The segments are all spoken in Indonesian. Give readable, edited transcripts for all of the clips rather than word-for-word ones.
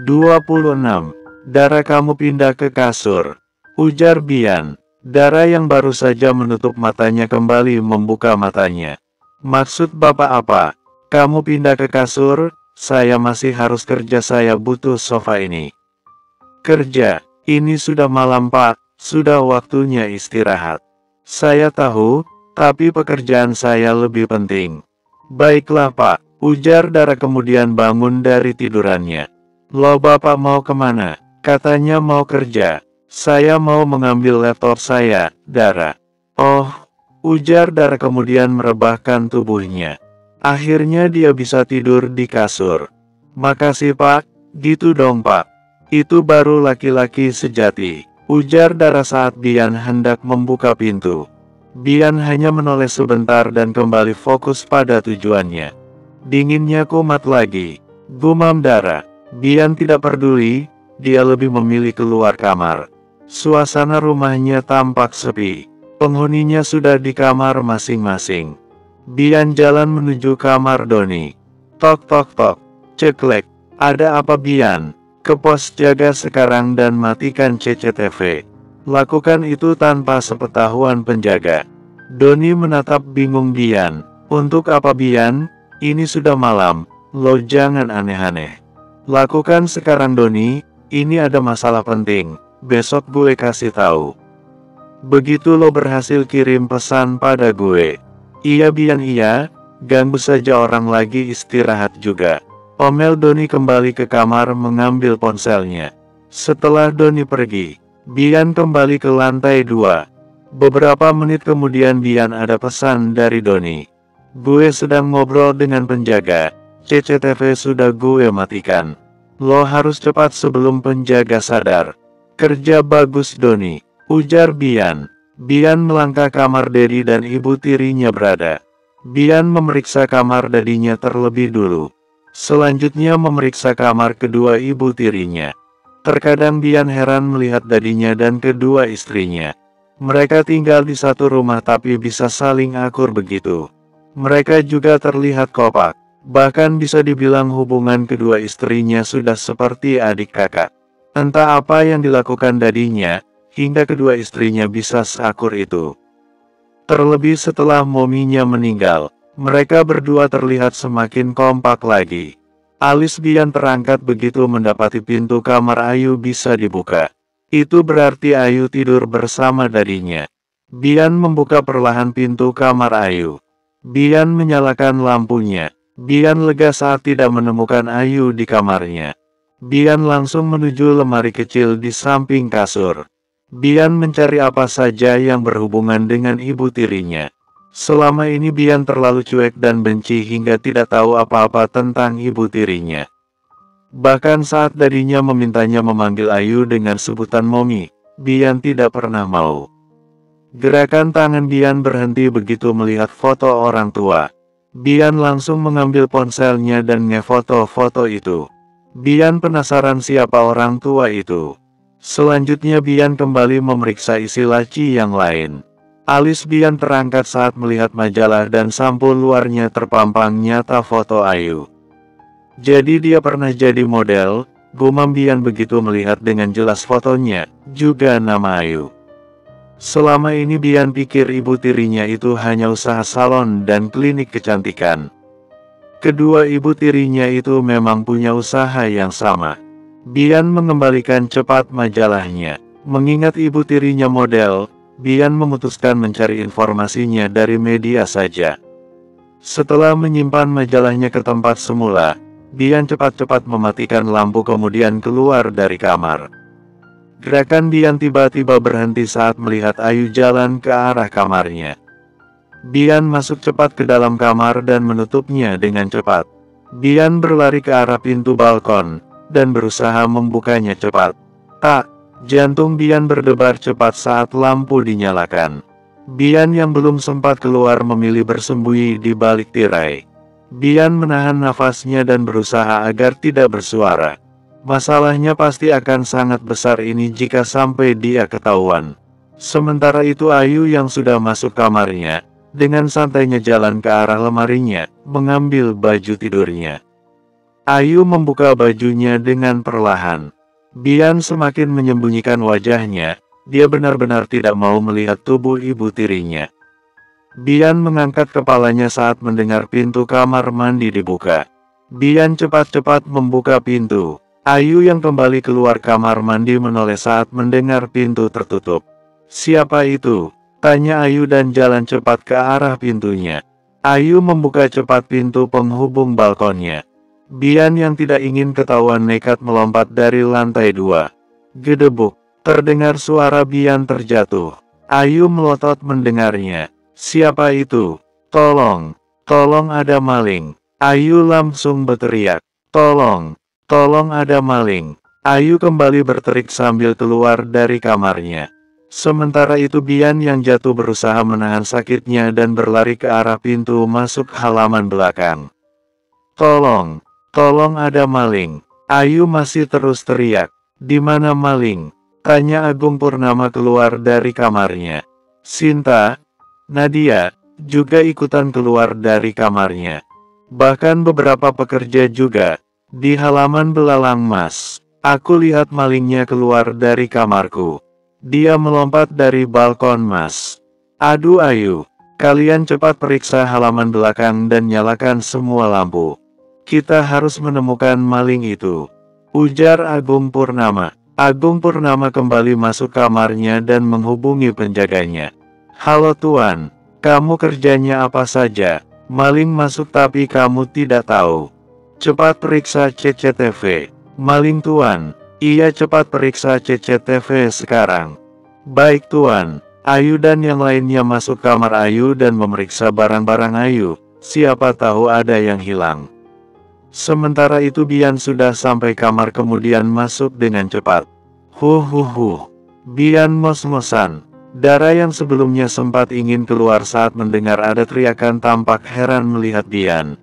26. Dara, kamu pindah ke kasur, ujar Bian. Dara yang baru saja menutup matanya kembali membuka matanya. Maksud Bapak apa? Kamu pindah ke kasur? Saya masih harus kerja, saya butuh sofa ini. Kerja? Ini sudah malam Pak, sudah waktunya istirahat. Saya tahu, tapi pekerjaan saya lebih penting. Baiklah Pak, ujar Dara kemudian bangun dari tidurannya. Loh, Bapak mau kemana? Katanya mau kerja. Saya mau mengambil laptop saya, Dara. Oh, ujar Dara kemudian merebahkan tubuhnya. Akhirnya dia bisa tidur di kasur. Makasih Pak, gitu dong Pak. Itu baru laki-laki sejati, ujar Dara saat Bian hendak membuka pintu. Bian hanya menoleh sebentar dan kembali fokus pada tujuannya. Dinginnya kumat lagi, gumam Dara. Bian tidak peduli, dia lebih memilih keluar kamar. Suasana rumahnya tampak sepi, penghuninya sudah di kamar masing-masing. Bian jalan menuju kamar Doni. Tok tok tok, ceklek. Ada apa Bian? Ke pos jaga sekarang dan matikan CCTV. Lakukan itu tanpa sepengetahuan penjaga. Doni menatap bingung Bian. Untuk apa Bian? Ini sudah malam, lo jangan aneh-aneh. Lakukan sekarang Doni, ini ada masalah penting, besok gue kasih tahu. Begitu lo berhasil kirim pesan pada gue. Iya Bian iya, ganggu saja orang lagi istirahat juga. Omel Doni kembali ke kamar mengambil ponselnya. Setelah Doni pergi, Bian kembali ke lantai 2. Beberapa menit kemudian Bian ada pesan dari Doni. Gue sedang ngobrol dengan penjaga. CCTV sudah gue matikan. Lo harus cepat sebelum penjaga sadar. Kerja bagus Doni, ujar Bian. Bian melangkah kamar Dedi dan ibu tirinya berada. Bian memeriksa kamar dadinya terlebih dulu. Selanjutnya memeriksa kamar kedua ibu tirinya. Terkadang Bian heran melihat dadinya dan kedua istrinya. Mereka tinggal di satu rumah tapi bisa saling akur begitu. Mereka juga terlihat kompak. Bahkan bisa dibilang hubungan kedua istrinya sudah seperti adik kakak. Entah apa yang dilakukan dadinya, hingga kedua istrinya bisa seakur itu. Terlebih setelah mominya meninggal, mereka berdua terlihat semakin kompak lagi. Alis Bian terangkat begitu mendapati pintu kamar Ayu bisa dibuka. Itu berarti Ayu tidur bersama dadinya. Bian membuka perlahan pintu kamar Ayu. Bian menyalakan lampunya. Bian lega saat tidak menemukan Ayu di kamarnya. Bian langsung menuju lemari kecil di samping kasur. Bian mencari apa saja yang berhubungan dengan ibu tirinya. Selama ini Bian terlalu cuek dan benci hingga tidak tahu apa-apa tentang ibu tirinya. Bahkan saat dadinya memintanya memanggil Ayu dengan sebutan Momi, Bian tidak pernah mau. Gerakan tangan Bian berhenti begitu melihat foto orang tua. Bian langsung mengambil ponselnya dan ngefoto-foto itu. Bian penasaran siapa orang tua itu. Selanjutnya Bian kembali memeriksa isi laci yang lain. Alis Bian terangkat saat melihat majalah dan sampul luarnya terpampang nyata foto Ayu. Jadi dia pernah jadi model, gumam Bian begitu melihat dengan jelas fotonya, juga nama Ayu. Selama ini Bian pikir ibu tirinya itu hanya usaha salon dan klinik kecantikan. Kedua ibu tirinya itu memang punya usaha yang sama. Bian mengembalikan cepat majalahnya. Mengingat ibu tirinya model, Bian memutuskan mencari informasinya dari media saja. Setelah menyimpan majalahnya ke tempat semula, Bian cepat-cepat mematikan lampu kemudian keluar dari kamar. Gerakan Bian tiba-tiba berhenti saat melihat Ayu jalan ke arah kamarnya. Bian masuk cepat ke dalam kamar dan menutupnya dengan cepat. Bian berlari ke arah pintu balkon, dan berusaha membukanya cepat. Tak, jantung Bian berdebar cepat saat lampu dinyalakan. Bian yang belum sempat keluar memilih bersembunyi di balik tirai. Bian menahan nafasnya dan berusaha agar tidak bersuara. Masalahnya pasti akan sangat besar ini jika sampai dia ketahuan. Sementara itu Ayu yang sudah masuk kamarnya, dengan santainya jalan ke arah lemarinya, mengambil baju tidurnya. Ayu membuka bajunya dengan perlahan. Bian semakin menyembunyikan wajahnya, dia benar-benar tidak mau melihat tubuh ibu tirinya. Bian mengangkat kepalanya saat mendengar pintu kamar mandi dibuka. Bian cepat-cepat membuka pintu. Ayu yang kembali keluar kamar mandi menoleh saat mendengar pintu tertutup. "Siapa itu?" tanya Ayu dan jalan cepat ke arah pintunya. Ayu membuka cepat pintu penghubung balkonnya. Bian yang tidak ingin ketahuan nekat melompat dari lantai 2. Gedebuk, terdengar suara Bian terjatuh. Ayu melotot mendengarnya. "Siapa itu? Tolong! Tolong ada maling!" Ayu langsung berteriak. "Tolong! Tolong ada maling!" Ayu kembali berterik sambil keluar dari kamarnya. Sementara itu Bian yang jatuh berusaha menahan sakitnya dan berlari ke arah pintu masuk halaman belakang. "Tolong! Tolong ada maling!" Ayu masih terus teriak. "Di mana maling?" tanya Agung Purnama keluar dari kamarnya. Sinta, Nadia, juga ikutan keluar dari kamarnya. Bahkan beberapa pekerja juga. "Di halaman belalang Mas. Aku lihat malingnya keluar dari kamarku. Dia melompat dari balkon Mas." "Aduh Ayu, kalian cepat periksa halaman belakang dan nyalakan semua lampu. Kita harus menemukan maling itu," ujar Agung Purnama. Agung Purnama kembali masuk kamarnya dan menghubungi penjaganya. "Halo Tuan, kamu kerjanya apa saja? Maling masuk tapi kamu tidak tahu. Cepat periksa CCTV." "Maling Tuan." "Iya cepat periksa CCTV sekarang." "Baik Tuan." Ayu dan yang lainnya masuk kamar Ayu dan memeriksa barang-barang Ayu. Siapa tahu ada yang hilang. Sementara itu Bian sudah sampai kamar kemudian masuk dengan cepat. Huh. Bian mos-mosan. Dara yang sebelumnya sempat ingin keluar saat mendengar ada teriakan tampak heran melihat Bian.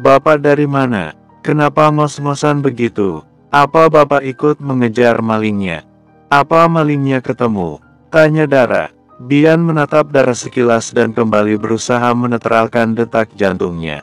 "Bapak dari mana? Kenapa mos-mosan begitu? Apa Bapak ikut mengejar malingnya? Apa malingnya ketemu?" tanya Dara. Bian menatap Dara sekilas dan kembali berusaha menetralkan detak jantungnya.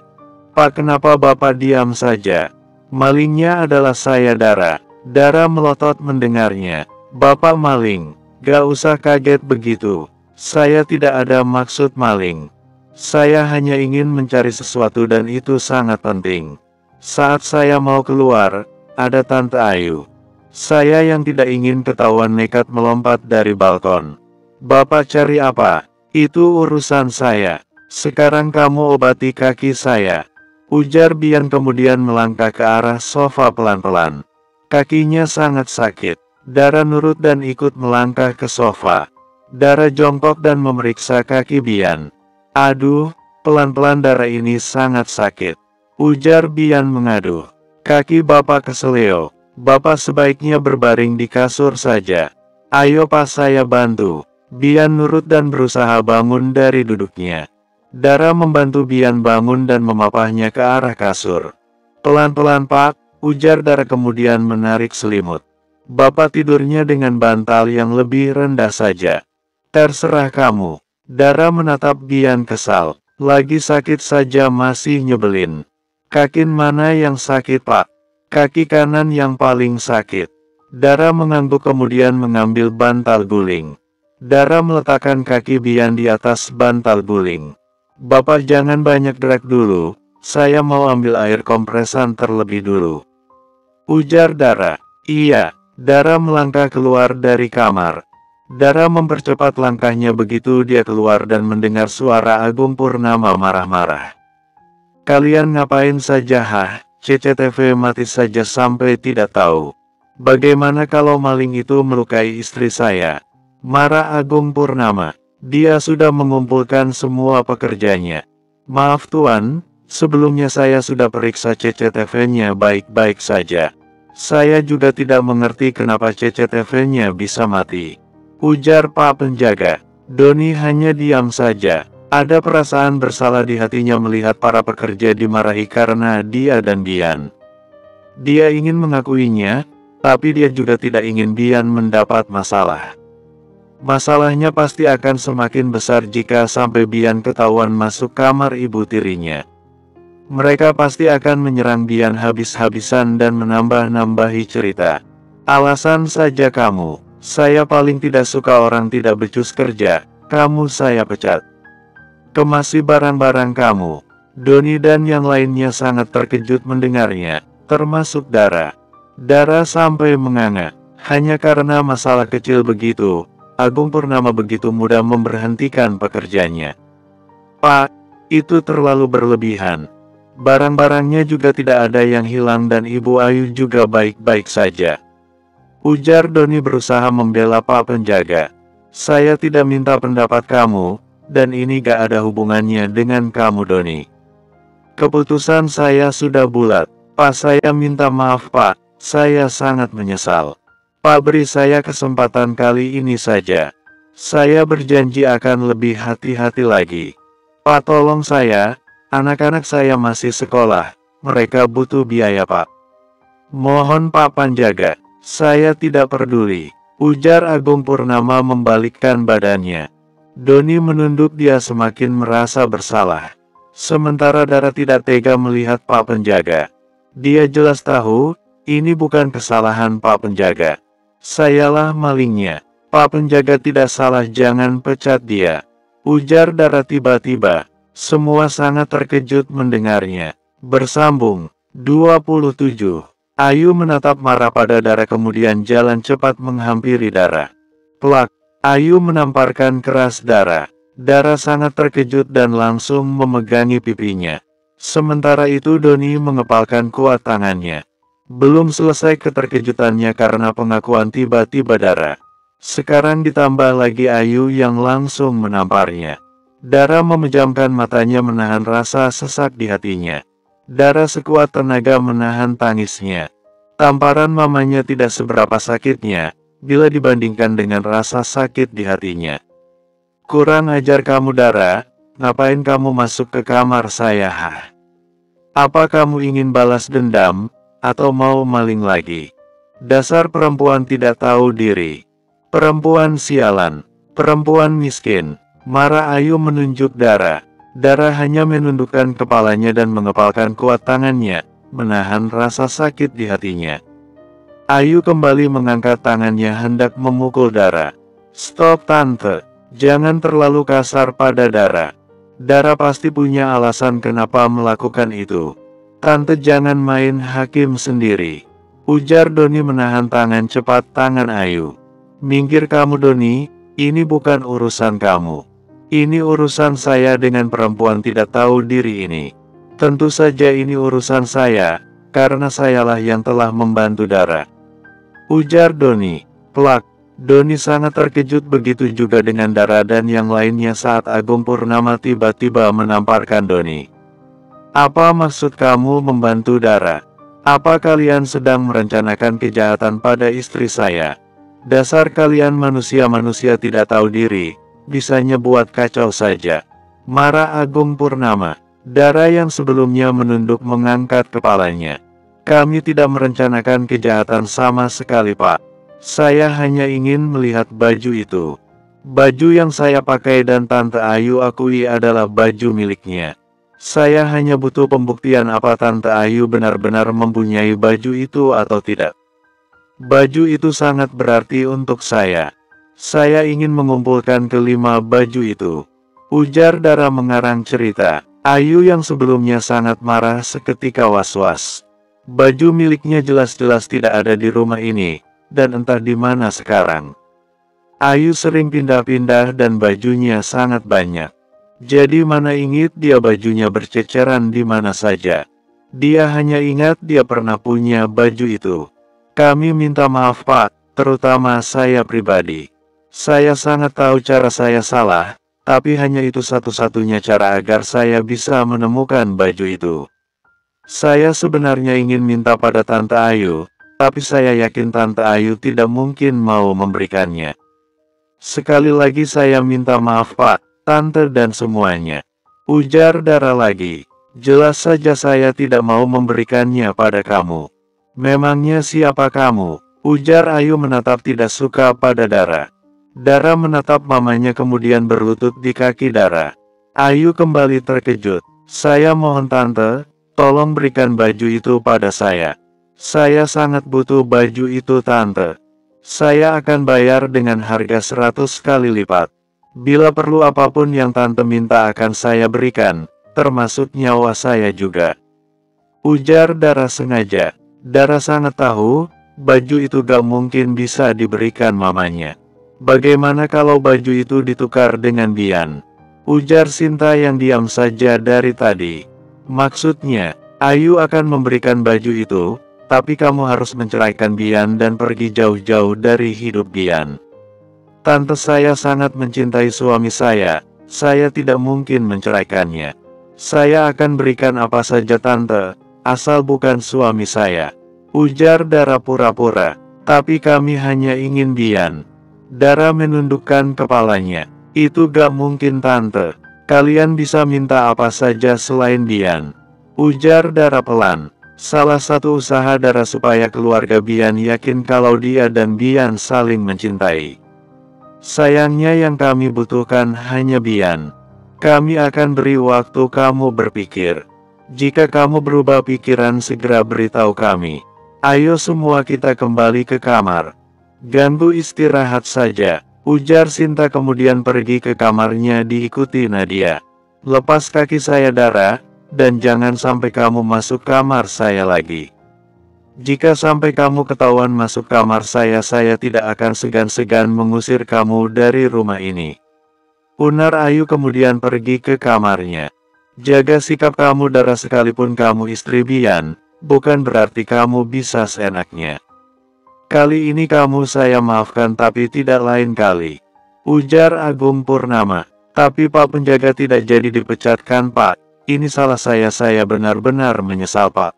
"Pak, kenapa Bapak diam saja? Malingnya adalah saya Dara." Dara melotot mendengarnya. "Bapak maling? Gak usah kaget begitu. Saya tidak ada maksud maling. Saya hanya ingin mencari sesuatu dan itu sangat penting. Saat saya mau keluar, ada Tante Ayu. Saya yang tidak ingin ketahuan nekat melompat dari balkon." "Bapak cari apa? Itu urusan saya. Sekarang kamu obati kaki saya," ujar Bian kemudian melangkah ke arah sofa pelan-pelan. Kakinya sangat sakit. Dara nurut dan ikut melangkah ke sofa. Dara jongkok dan memeriksa kaki Bian. "Aduh, pelan-pelan Dara ini sangat sakit," ujar Bian mengaduh. "Kaki Bapak keseleo. Bapak sebaiknya berbaring di kasur saja. Ayo Pak saya bantu." Bian nurut dan berusaha bangun dari duduknya. Dara membantu Bian bangun dan memapahnya ke arah kasur. "Pelan-pelan Pak," ujar Dara kemudian menarik selimut. "Bapak tidurnya dengan bantal yang lebih rendah saja." "Terserah kamu." Dara menatap Bian kesal. "Lagi sakit saja masih nyebelin. Kaki mana yang sakit Pak?" "Kaki kanan yang paling sakit." Dara mengangguk kemudian mengambil bantal guling. Dara meletakkan kaki Bian di atas bantal guling. "Bapak jangan banyak gerak dulu, saya mau ambil air kompresan terlebih dulu," ujar Dara. "Iya." Dara melangkah keluar dari kamar. Dara mempercepat langkahnya begitu dia keluar dan mendengar suara Agung Purnama marah-marah. "Kalian ngapain saja CCTV mati saja sampai tidak tahu. Bagaimana kalau maling itu melukai istri saya?" marah Agung Purnama. Dia sudah mengumpulkan semua pekerjanya. "Maaf Tuan, sebelumnya saya sudah periksa CCTV-nya baik-baik saja. Saya juga tidak mengerti kenapa CCTV-nya bisa mati," ujar Pak Penjaga. Doni hanya diam saja. Ada perasaan bersalah di hatinya melihat para pekerja dimarahi karena dia dan Bian. Dia ingin mengakuinya, tapi dia juga tidak ingin Bian mendapat masalah. Masalahnya pasti akan semakin besar jika sampai Bian ketahuan masuk kamar ibu tirinya. Mereka pasti akan menyerang Bian habis-habisan dan menambah-nambahi cerita. Alasan saja kamu. Saya paling tidak suka orang tidak becus kerja. Kamu saya pecat. Kemasi barang-barang kamu. Doni dan yang lainnya sangat terkejut mendengarnya, termasuk Dara. Dara sampai menganga. Hanya karena masalah kecil begitu, Agung Purnama begitu mudah memberhentikan pekerjanya. Pak, itu terlalu berlebihan. Barang-barangnya juga tidak ada yang hilang dan Ibu Ayu juga baik-baik saja. Ujar Doni berusaha membela Pak Penjaga. Saya tidak minta pendapat kamu, dan ini gak ada hubungannya dengan kamu Doni. Keputusan saya sudah bulat. Pak, saya minta maaf Pak, saya sangat menyesal. Pak, beri saya kesempatan kali ini saja. Saya berjanji akan lebih hati-hati lagi. Pak, tolong saya, anak-anak saya masih sekolah, mereka butuh biaya Pak. Mohon Pak Penjaga, saya tidak peduli, ujar Agung Purnama membalikkan badannya. Doni menunduk, dia semakin merasa bersalah. Sementara Dara tidak tega melihat Pak Penjaga. Dia jelas tahu, ini bukan kesalahan Pak Penjaga. Sayalah malingnya. Pak Penjaga tidak salah, jangan pecat dia. Ujar Dara tiba-tiba. Semua sangat terkejut mendengarnya. Bersambung. 27. Ayu menatap marah pada Dara kemudian jalan cepat menghampiri Dara. Plak. Ayu menamparkan keras Dara. Dara sangat terkejut dan langsung memegangi pipinya. Sementara itu Doni mengepalkan kuat tangannya. Belum selesai keterkejutannya karena pengakuan tiba-tiba Dara. Sekarang ditambah lagi Ayu yang langsung menamparnya. Dara memejamkan matanya menahan rasa sesak di hatinya. Dara sekuat tenaga menahan tangisnya. Tamparan mamanya tidak seberapa sakitnya, bila dibandingkan dengan rasa sakit di hatinya. Kurang ajar kamu Dara, ngapain kamu masuk ke kamar saya hah? Apa kamu ingin balas dendam? Atau mau maling lagi? Dasar perempuan tidak tahu diri. Perempuan sialan. Perempuan miskin. Marah Ayu menunjuk Dara. Dara hanya menundukkan kepalanya dan mengepalkan kuat tangannya, menahan rasa sakit di hatinya. Ayu kembali mengangkat tangannya hendak memukul Dara. Stop Tante, jangan terlalu kasar pada Dara. Dara pasti punya alasan kenapa melakukan itu. Tante jangan main hakim sendiri. Ujar Doni menahan tangan cepat tangan Ayu. Minggir kamu Doni, ini bukan urusan kamu. Ini urusan saya dengan perempuan tidak tahu diri ini. Tentu saja ini urusan saya, karena sayalah yang telah membantu Dara. Ujar Doni. Plak. Doni sangat terkejut, begitu juga dengan Dara dan yang lainnya saat Agung Purnama tiba-tiba menamparkan Doni. Apa maksud kamu membantu Dara? Apa kalian sedang merencanakan kejahatan pada istri saya? Dasar kalian manusia-manusia tidak tahu diri, bisanya buat kacau saja. Marah Agung Purnama. Dara yang sebelumnya menunduk mengangkat kepalanya. Kami tidak merencanakan kejahatan sama sekali Pak. Saya hanya ingin melihat baju itu. Baju yang saya pakai dan Tante Ayu akui adalah baju miliknya. Saya hanya butuh pembuktian apa Tante Ayu benar-benar mempunyai baju itu atau tidak. Baju itu sangat berarti untuk saya. Saya ingin mengumpulkan kelima baju itu. Ujar Dara mengarang cerita. Ayu yang sebelumnya sangat marah seketika was-was. Baju miliknya jelas-jelas tidak ada di rumah ini, dan entah di mana sekarang. Ayu sering pindah-pindah dan bajunya sangat banyak. Jadi mana ingat dia bajunya berceceran di mana saja. Dia hanya ingat dia pernah punya baju itu. Kami minta maaf Pak, terutama saya pribadi. Saya sangat tahu cara saya salah, tapi hanya itu satu-satunya cara agar saya bisa menemukan baju itu. Saya sebenarnya ingin minta pada Tante Ayu, tapi saya yakin Tante Ayu tidak mungkin mau memberikannya. Sekali lagi saya minta maaf Pak, Tante dan semuanya. Ujar Dara lagi. Jelas saja saya tidak mau memberikannya pada kamu. Memangnya siapa kamu? Ujar Ayu menatap tidak suka pada Dara. Dara menatap mamanya kemudian berlutut di kaki Dara. Ayu kembali terkejut. Saya mohon Tante, Tolong berikan baju itu pada saya. Saya sangat butuh baju itu tante. Saya akan bayar dengan harga 100 kali lipat. Bila perlu apapun yang tante minta akan saya berikan, termasuk nyawa saya juga. Ujar Dara sengaja. Dara sangat tahu, baju itu gak mungkin bisa diberikan mamanya. Bagaimana kalau baju itu ditukar dengan Bian? Ujar Sinta yang diam saja dari tadi. Maksudnya, Ayu akan memberikan baju itu, tapi kamu harus menceraikan Bian dan pergi jauh-jauh dari hidup Bian. Tante saya sangat mencintai suami saya tidak mungkin menceraikannya. Saya akan berikan apa saja tante, asal bukan suami saya. Ujar Dara pura-pura, tapi kami hanya ingin Bian. Dara menundukkan kepalanya. Itu gak mungkin tante, kalian bisa minta apa saja selain Bian. Ujar Dara pelan. Salah satu usaha Dara supaya keluarga Bian yakin kalau dia dan Bian saling mencintai. Sayangnya yang kami butuhkan hanya Bian. Kami akan beri waktu kamu berpikir. Jika kamu berubah pikiran segera beritahu kami. Ayo semua kita kembali ke kamar. Ganggu istirahat saja, ujar Sinta kemudian pergi ke kamarnya diikuti Nadia. Lepas kaki saya Dara. Dan jangan sampai kamu masuk kamar saya lagi. Jika sampai kamu ketahuan masuk kamar saya tidak akan segan-segan mengusir kamu dari rumah ini. Unar Ayu kemudian pergi ke kamarnya. Jaga sikap kamu Dara, sekalipun kamu istri Bian, bukan berarti kamu bisa seenaknya. Kali ini kamu saya maafkan tapi tidak lain kali. Ujar Agung Purnama. Tapi Pak penjaga tidak jadi dipecatkan Pak. Ini salah saya benar-benar menyesal Pak.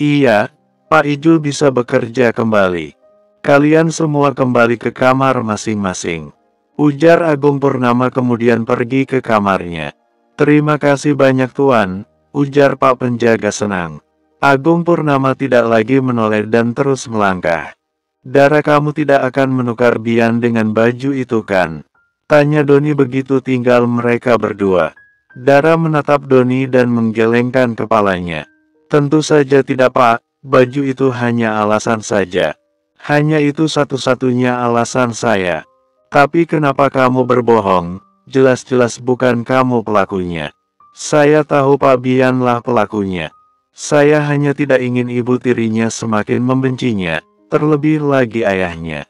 Iya, Pak Ijul bisa bekerja kembali. Kalian semua kembali ke kamar masing-masing. Ujar Agung Purnama kemudian pergi ke kamarnya. Terima kasih banyak Tuan, ujar Pak penjaga senang. Agung Purnama tidak lagi menoleh dan terus melangkah. Dara, kamu tidak akan menukar Bian dengan baju itu kan? Tanya Doni begitu tinggal mereka berdua. Dara menatap Doni dan menggelengkan kepalanya. Tentu saja tidak Pak, baju itu hanya alasan saja. Hanya itu satu-satunya alasan saya. Tapi kenapa kamu berbohong? Jelas-jelas bukan kamu pelakunya. Saya tahu Pak Bianlah pelakunya. Saya hanya tidak ingin ibu tirinya semakin membencinya, terlebih lagi ayahnya.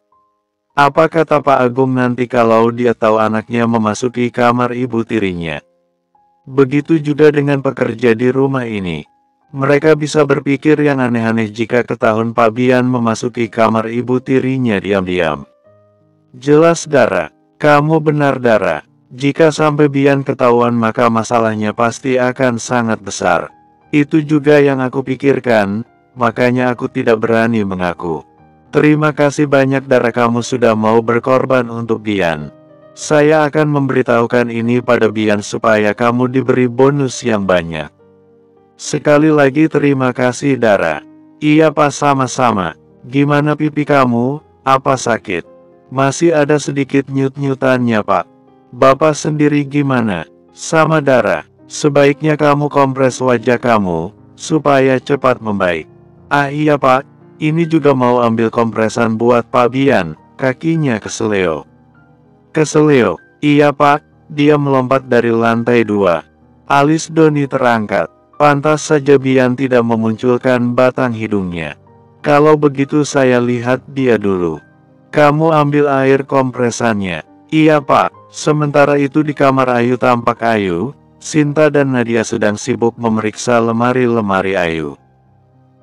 Apa kata Pak Agung nanti kalau dia tahu anaknya memasuki kamar ibu tirinya? Begitu juga dengan pekerja di rumah ini. Mereka bisa berpikir yang aneh-aneh jika ketahuan Pak Bian memasuki kamar ibu tirinya diam-diam. Jelas Dara, kamu benar Dara. Jika sampai Bian ketahuan maka masalahnya pasti akan sangat besar. Itu juga yang aku pikirkan, makanya aku tidak berani mengaku. Terima kasih banyak Dara, kamu sudah mau berkorban untuk Bian. Saya akan memberitahukan ini pada Bian supaya kamu diberi bonus yang banyak. Sekali lagi terima kasih Dara. Iya Pak, sama-sama. Gimana pipi kamu, apa sakit? Masih ada sedikit nyut-nyutannya Pak. Bapak sendiri gimana? Sama Dara. Sebaiknya kamu kompres wajah kamu, supaya cepat membaik. Ah iya Pak, ini juga mau ambil kompresan buat Pak Bian, kakinya keseleo. Keseleo, iya Pak, dia melompat dari lantai 2. Alis Doni terangkat. Pantas saja Bian tidak memunculkan batang hidungnya. Kalau begitu saya lihat dia dulu. Kamu ambil air kompresannya. Iya Pak. Sementara itu di kamar Ayu tampak Ayu, Sinta dan Nadia sedang sibuk memeriksa lemari-lemari Ayu.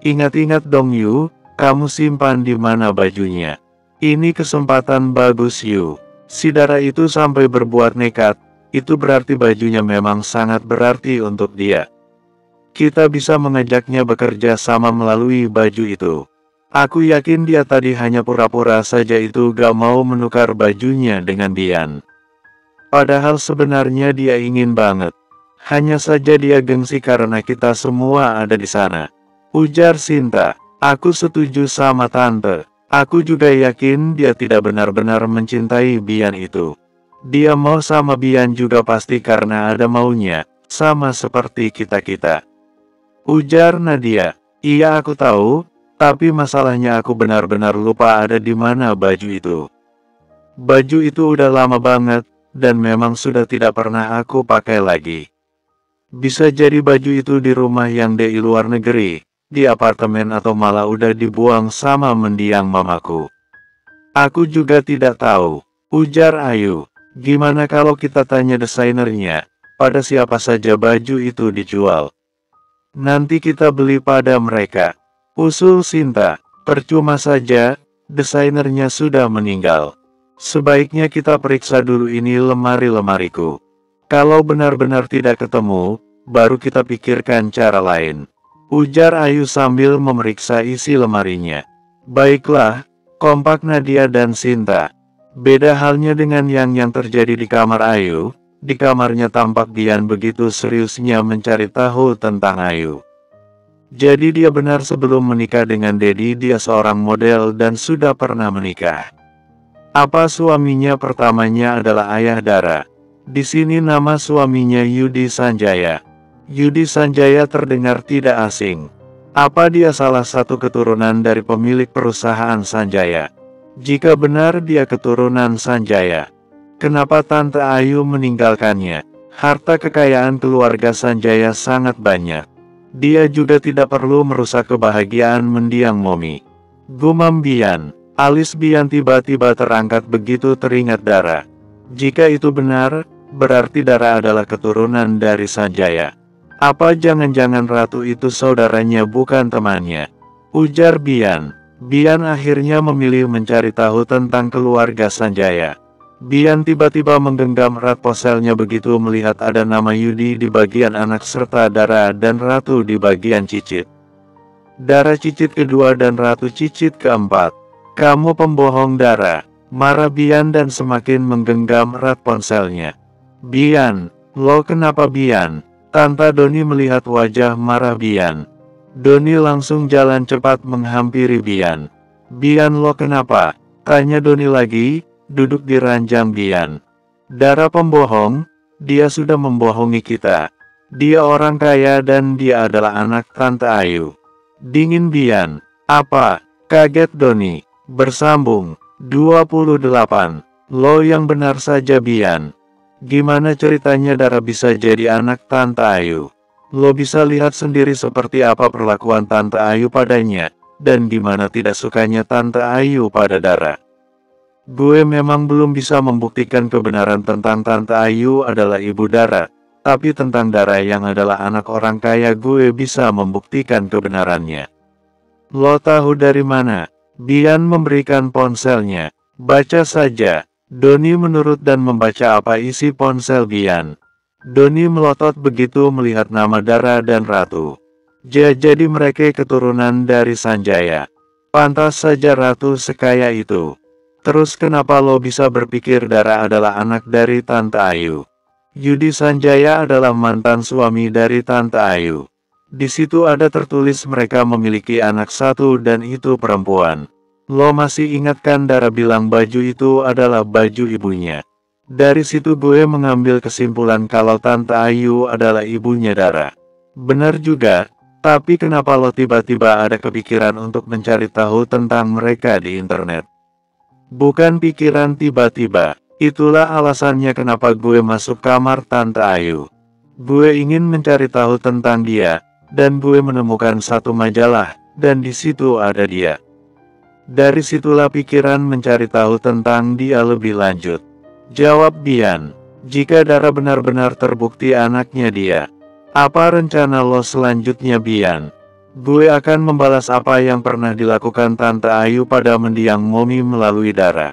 Ingat-ingat dong Yu, kamu simpan di mana bajunya. Ini kesempatan bagus Yu. Si Dara itu sampai berbuat nekat, itu berarti bajunya memang sangat berarti untuk dia. Kita bisa mengajaknya bekerja sama melalui baju itu. Aku yakin dia tadi hanya pura-pura saja itu gak mau menukar bajunya dengan Bian. Padahal sebenarnya dia ingin banget. Hanya saja dia gengsi karena kita semua ada di sana. Ujar Sinta. Aku setuju sama Tante. Aku juga yakin dia tidak benar-benar mencintai Bian itu. Dia mau sama Bian juga pasti karena ada maunya, sama seperti kita-kita. Ujar Nadia. Iya aku tahu, tapi masalahnya aku benar-benar lupa ada di mana baju itu. Baju itu udah lama banget, dan memang sudah tidak pernah aku pakai lagi. Bisa jadi baju itu di rumah yang di luar negeri, di apartemen atau malah udah dibuang sama mendiang mamaku. Aku juga tidak tahu, ujar Ayu. Gimana kalau kita tanya desainernya, pada siapa saja baju itu dijual? Nanti kita beli pada mereka. Usul Sinta. Percuma saja, desainernya sudah meninggal. Sebaiknya kita periksa dulu ini lemari-lemariku. Kalau benar-benar tidak ketemu, baru kita pikirkan cara lain. Ujar Ayu sambil memeriksa isi lemarinya. Baiklah, kompak Nadia dan Sinta. Beda halnya dengan yang terjadi di kamar Ayu. Di kamarnya tampak Bian begitu seriusnya mencari tahu tentang Ayu. Jadi dia benar sebelum menikah dengan Dedi dia seorang model dan sudah pernah menikah. Apa suaminya pertamanya adalah ayah Dara? Di sini nama suaminya Yudi Sanjaya. Yudi Sanjaya terdengar tidak asing. Apa dia salah satu keturunan dari pemilik perusahaan Sanjaya? Jika benar dia keturunan Sanjaya, kenapa Tante Ayu meninggalkannya? Harta kekayaan keluarga Sanjaya sangat banyak. Dia juga tidak perlu merusak kebahagiaan mendiang Momi. Gumam Bian. Alis Bian tiba-tiba terangkat begitu teringat Dara. Jika itu benar, berarti Dara adalah keturunan dari Sanjaya. Apa jangan-jangan ratu itu saudaranya bukan temannya? Ujar Bian. Bian akhirnya memilih mencari tahu tentang keluarga Sanjaya. Bian tiba-tiba menggenggam erat ponselnya begitu melihat ada nama Yudi di bagian anak serta Dara dan Ratu di bagian cicit. Dara cicit kedua dan Ratu cicit keempat. Kamu pembohong Dara, marah Bian dan semakin menggenggam erat ponselnya. Bian, lo kenapa Bian? Tante Doni melihat wajah marah Bian. Doni langsung jalan cepat menghampiri Bian. Bian lo kenapa? Tanya Doni lagi, duduk di ranjang Bian. Dara pembohong, dia sudah membohongi kita. Dia orang kaya dan dia adalah anak Tante Ayu. Dingin Bian. Apa? Kaget Doni. Bersambung. 28. Lo yang benar saja Bian. Gimana ceritanya Dara bisa jadi anak Tante Ayu? Lo bisa lihat sendiri seperti apa perlakuan Tante Ayu padanya, dan gimana tidak sukanya Tante Ayu pada Dara. Gue memang belum bisa membuktikan kebenaran tentang Tante Ayu adalah ibu Dara, tapi tentang Dara yang adalah anak orang kaya gue bisa membuktikan kebenarannya. Lo tahu dari mana? Bian memberikan ponselnya. Baca saja. Doni menurut dan membaca apa isi ponsel Bian. Doni melotot begitu melihat nama Dara dan Ratu. Jadi mereka keturunan dari Sanjaya. Pantas saja Ratu sekaya itu. Terus kenapa lo bisa berpikir Dara adalah anak dari Tante Ayu? Yudi Sanjaya adalah mantan suami dari Tante Ayu. Di situ ada tertulis mereka memiliki anak satu dan itu perempuan. Lo masih ingat kan Dara bilang baju itu adalah baju ibunya? Dari situ gue mengambil kesimpulan kalau Tante Ayu adalah ibunya Dara. Benar juga, tapi kenapa lo tiba-tiba ada kepikiran untuk mencari tahu tentang mereka di internet? Bukan pikiran tiba-tiba, itulah alasannya kenapa gue masuk kamar Tante Ayu. Gue ingin mencari tahu tentang dia, dan gue menemukan satu majalah, dan di situ ada dia. Dari situlah pikiran mencari tahu tentang dia lebih lanjut. Jawab Bian. Jika Dara benar-benar terbukti anaknya dia, apa rencana lo selanjutnya Bian? Gue akan membalas apa yang pernah dilakukan Tante Ayu pada mendiang Momi melalui Dara.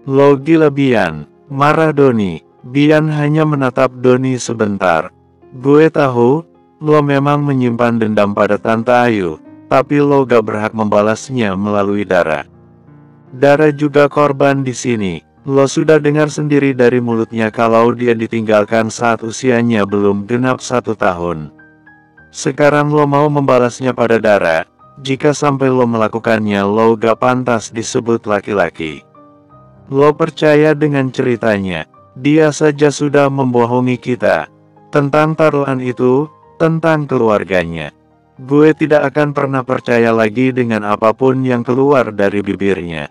Lo gila Bian, marah Doni. Bian hanya menatap Doni sebentar. Gue tahu, lo memang menyimpan dendam pada Tante Ayu, tapi lo gak berhak membalasnya melalui Dara. Dara juga korban di sini. Lo sudah dengar sendiri dari mulutnya kalau dia ditinggalkan saat usianya belum genap 1 tahun. Sekarang lo mau membalasnya pada Dara. Jika sampai lo melakukannya lo gak pantas disebut laki-laki. Lo percaya dengan ceritanya? Dia saja sudah membohongi kita. Tentang taruhan itu, tentang keluarganya. Gue tidak akan pernah percaya lagi dengan apapun yang keluar dari bibirnya.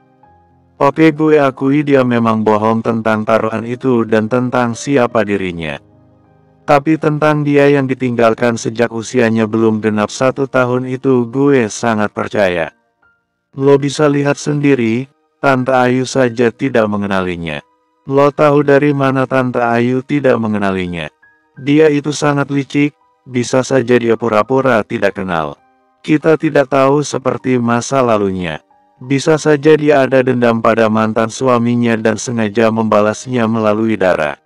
Oke, gue akui dia memang bohong tentang taruhan itu dan tentang siapa dirinya. Tapi tentang dia yang ditinggalkan sejak usianya belum genap 1 tahun itu gue sangat percaya. Lo bisa lihat sendiri, Tante Ayu saja tidak mengenalinya. Lo tahu dari mana Tante Ayu tidak mengenalinya? Dia itu sangat licik, bisa saja dia pura-pura tidak kenal. Kita tidak tahu seperti masa lalunya. Bisa saja dia ada dendam pada mantan suaminya dan sengaja membalasnya melalui Dara.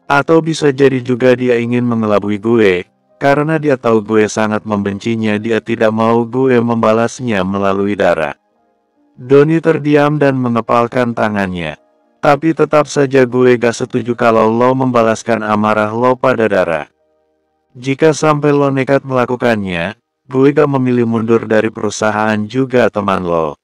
Atau bisa jadi juga dia ingin mengelabui gue, karena dia tahu gue sangat membencinya, dia tidak mau gue membalasnya melalui Dara. Doni terdiam dan mengepalkan tangannya. Tapi tetap saja gue gak setuju kalau lo membalaskan amarah lo pada Dara. Jika sampai lo nekat melakukannya, gue gak memilih mundur dari perusahaan juga teman lo.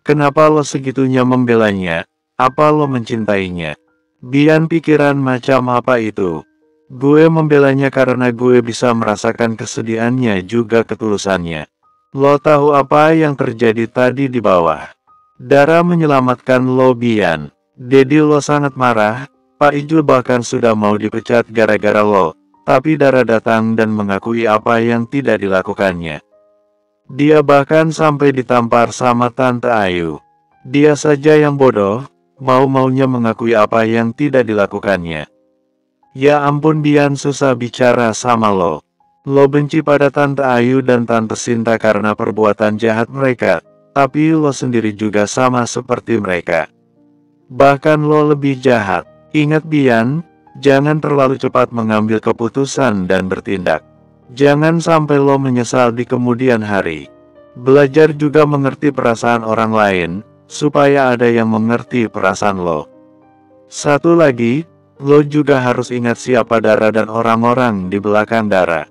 Kenapa lo segitunya membelanya? Apa lo mencintainya? Bian, pikiran macam apa itu? Gue membelanya karena gue bisa merasakan kesedihannya juga ketulusannya. Lo tahu apa yang terjadi tadi di bawah? Dara menyelamatkan lo, Bian. Dedi lo sangat marah, Pak Ijul bahkan sudah mau dipecat gara-gara lo. Tapi Dara datang dan mengakui apa yang tidak dilakukannya. Dia bahkan sampai ditampar sama Tante Ayu. Dia saja yang bodoh, mau-maunya mengakui apa yang tidak dilakukannya. Ya ampun Bian, susah bicara sama lo. Lo benci pada Tante Ayu dan Tante Sinta karena perbuatan jahat mereka, tapi lo sendiri juga sama seperti mereka. Bahkan lo lebih jahat. Ingat Bian, jangan terlalu cepat mengambil keputusan dan bertindak. Jangan sampai lo menyesal di kemudian hari. Belajar juga mengerti perasaan orang lain, supaya ada yang mengerti perasaan lo. Satu lagi, lo juga harus ingat siapa Dara dan orang-orang di belakang Dara.